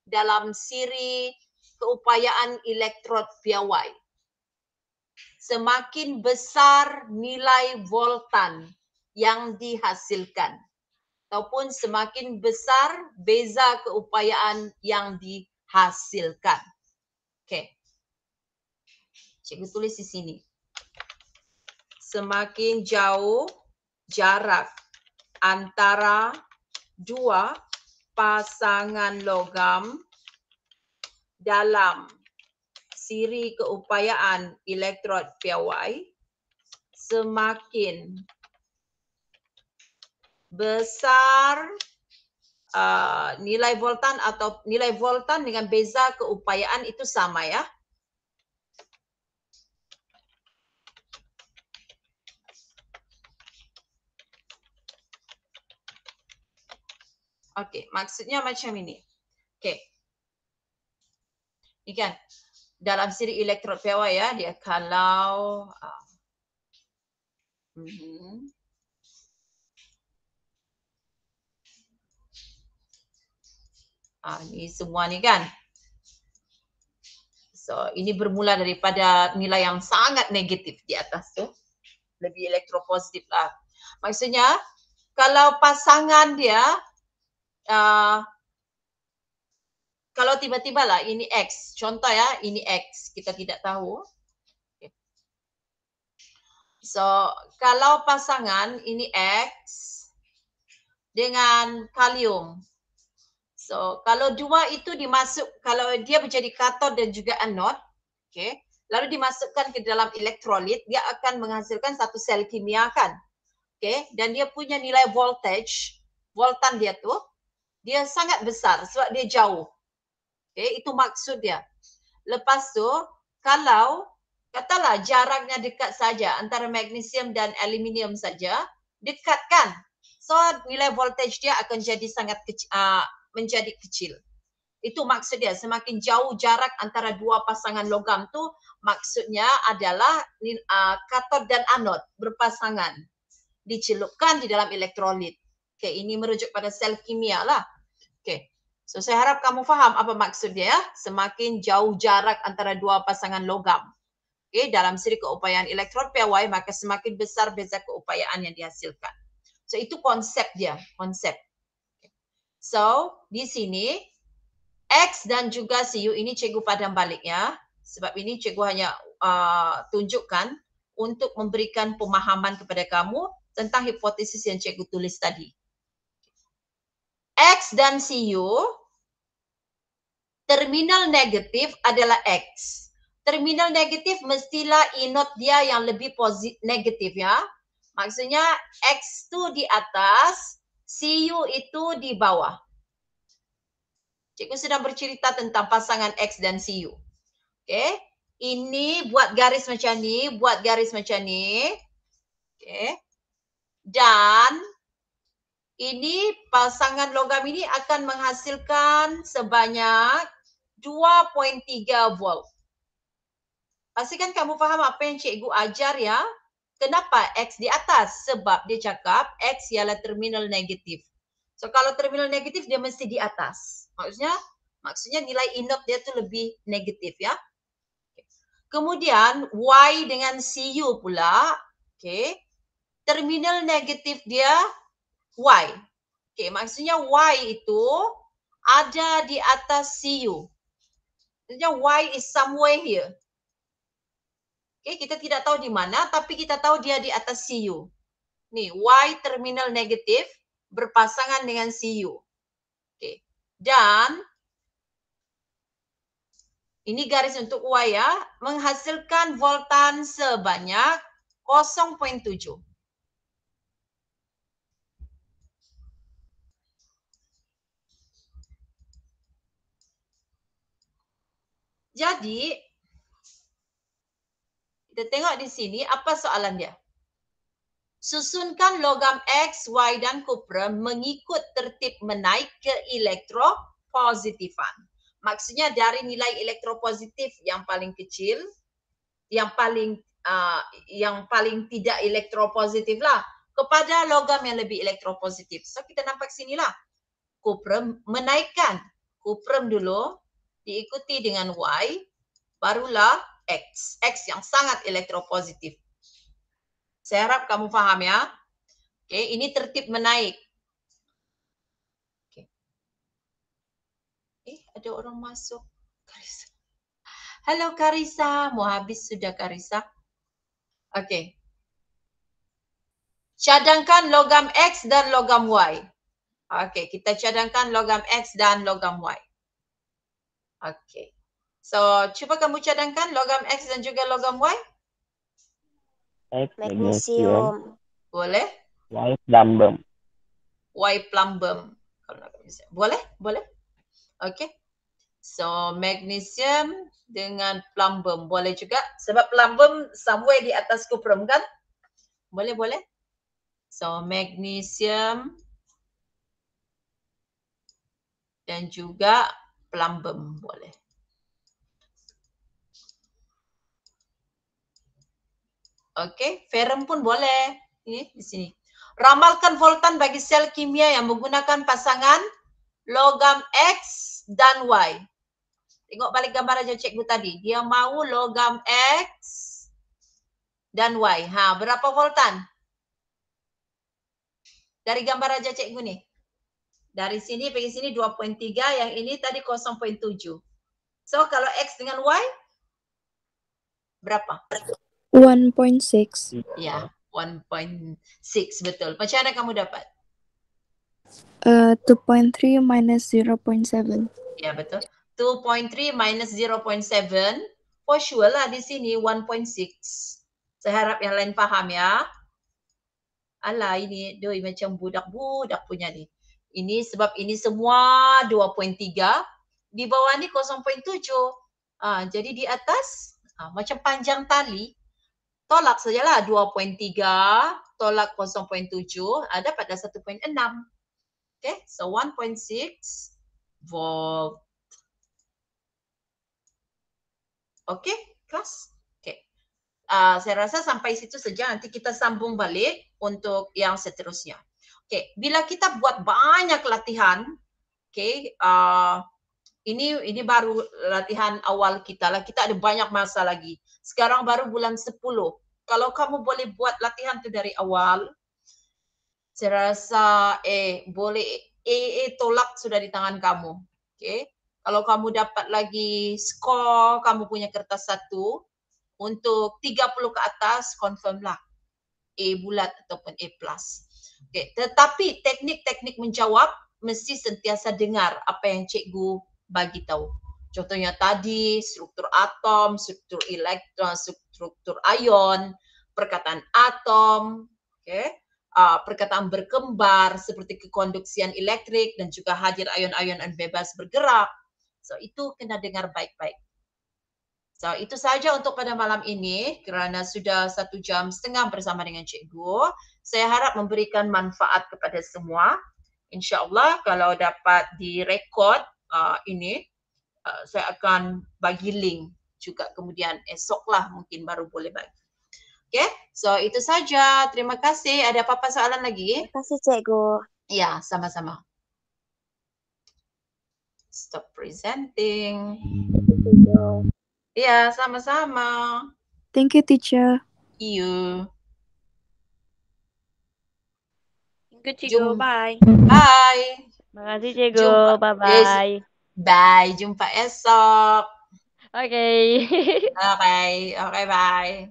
dalam siri keupayaan elektrod piawai, semakin besar nilai voltan yang dihasilkan ataupun semakin besar beza keupayaan yang dihasilkan. Okey. Cikgu tulis di sini. Semakin jauh jarak antara dua pasangan logam dalam siri keupayaan elektrod piawai, semakin besar nilai voltan atau nilai voltan dengan beza keupayaan itu sama ya. Okey, maksudnya macam ini. Okey. Ini kan dalam siri elektrod piawai ya, dia kalau ni semua ni kan. So, ini bermula daripada nilai yang sangat negatif di atas tu. Lebih elektropositif lah. Maksudnya, kalau pasangan dia, kalau tiba-tiba lah ini X. Contoh ya, ini X. Kita tidak tahu. Okay. So, kalau pasangan ini X dengan kalium. So, kalau dua itu kalau dia menjadi kathod dan juga anode, okay, lalu dimasukkan ke dalam elektrolit, dia akan menghasilkan satu sel kimia kan. Okay, dan dia punya nilai voltage, voltan dia tuh, dia sangat besar sebab dia jauh. Okay, itu maksud dia. Lepas tu, kalau katalah jaraknya dekat saja antara magnesium dan aluminium saja, dekat kan? So nilai voltage dia akan jadi sangat kecil, menjadi kecil. Itu maksud dia, semakin jauh jarak antara dua pasangan logam tu, maksudnya adalah katod dan anod berpasangan, dicelupkan di dalam elektrolit. Okay, ini merujuk pada sel kimia lah. Okay. So saya harap kamu faham apa maksud dia ya. Semakin jauh jarak antara dua pasangan logam. Okay, dalam siri keupayaan elektron piawai, maka semakin besar beza keupayaan yang dihasilkan. So itu konsep dia, konsep. So di sini X dan juga Cu ini cikgu padam balik ya. Sebab ini cikgu hanya tunjukkan untuk memberikan pemahaman kepada kamu tentang hipotesis yang cikgu tulis tadi. X dan Cu, terminal negatif adalah X. Terminal negatif mestilah inot dia yang lebih negatif ya. Maksudnya X itu di atas, Cu itu di bawah. Cikgu sedang bercerita tentang pasangan X dan Cu. Okay. Ini buat garis macam ni, buat garis macam ni. Okay. Dan ini pasangan logam ini akan menghasilkan sebanyak 2.3 volt. Pastikan kamu faham apa yang cikgu ajar ya. Kenapa X di atas? Sebab dia cakap X ialah terminal negatif. So kalau terminal negatif dia mesti di atas. Maksudnya nilai inot dia tu lebih negatif ya. Kemudian Y dengan Cu pula, okay, terminal negatif dia Y. Okay, maksudnya Y itu ada di atas Cu. Maksudnya Y is somewhere here. Okay, kita tidak tahu di mana, tapi kita tahu dia di atas Cu. Nih, Y terminal negatif berpasangan dengan Cu. Okay. Dan ini garis untuk Y ya, menghasilkan voltan sebanyak 0.7. Jadi, kita tengok di sini apa soalan dia. Susunkan logam X, Y dan kuprum mengikut tertib menaik ke elektropositifan. Maksudnya dari nilai elektropositif yang paling kecil, yang paling tidak elektropositif lah, kepada logam yang lebih elektropositif. So kita nampak sinilah. Kuprum menaikkan. Kuprum dulu, diikuti dengan Y, barulah X. X yang sangat elektropositif. Saya harap kamu faham ya. Okay, ini tertib menaik. Okay. Ada orang masuk. Karisa. Halo Karisa, mau habis sudah Karisa? Okay. Cadangkan logam X dan logam Y. Okay, kita cadangkan logam X dan logam Y. Okay. So, cuba kamu cadangkan logam X dan juga logam Y. X Magnesium. Boleh? Y plumbum. Y plumbum. Boleh? Boleh? Okay. So, magnesium dengan plumbum. Boleh juga. Sebab plumbum somewhere di atas kuprum kan? Boleh, boleh. So, magnesium dan juga plumbum. Boleh. Okey, ferrum pun boleh. Ini di sini. Ramalkan voltan bagi sel kimia yang menggunakan pasangan logam X dan Y. Tengok balik gambar aja cikgu tadi. Dia mau logam X dan Y. Berapa voltan? Dari gambar aja cikgu nih. Dari sini pergi sini 2.3, yang ini tadi 0.7. So kalau X dengan Y berapa? 1.6. Ya, 1.6 betul. Macam mana kamu dapat? 2.3 minus 0.7. Ya, betul. 2.3 minus 0.7. For sure lah di sini 1.6. Saya harap yang lain faham ya. Alah ini doi macam budak-budak punya ni. Ini sebab ini semua 2.3, di bawah ni 0.7. Jadi di atas macam panjang tali, tolak sajalah 2.3 tolak 0.7 dapat dah 1.6. Okay, so 1.6 volt. Okay, kelas? Okay. Saya rasa sampai situ saja, nanti kita sambung balik untuk yang seterusnya. Okay, bila kita buat banyak latihan, okay, ini baru latihan awal kita lah. Kita ada banyak masa lagi. Sekarang baru bulan 10. Kalau kamu boleh buat latihan tu dari awal, saya rasa boleh tolak sudah di tangan kamu. Okay. Kalau kamu dapat lagi skor, kamu punya kertas 1 untuk 30 ke atas, confirm lah A bulat ataupun A+. Okay. Tetapi teknik-teknik menjawab mesti sentiasa dengar apa yang cikgu bagi tahu. Contohnya tadi struktur atom, struktur elektron, struktur ion, perkataan atom, okay. Perkataan berkembar seperti kekonduksian elektrik dan juga hadir ion-ion bebas bergerak. So itu kena dengar baik-baik. So itu saja untuk pada malam ini kerana sudah 1 jam setengah bersama dengan cikgu. Saya harap memberikan manfaat kepada semua. InsyaAllah kalau dapat direkod ini, saya akan bagi link juga kemudian esoklah mungkin baru boleh bagi. Okay, so itu saja. Terima kasih. Ada apa-apa soalan lagi? Terima kasih cikgu. Ya, sama-sama. Stop presenting. Ya, sama-sama. Thank you, teacher. You. Thank you, cikgu. Bye. Bye. Terima kasih, cikgu. Bye-bye. Bye. Jumpa esok. Okay. Okay, bye.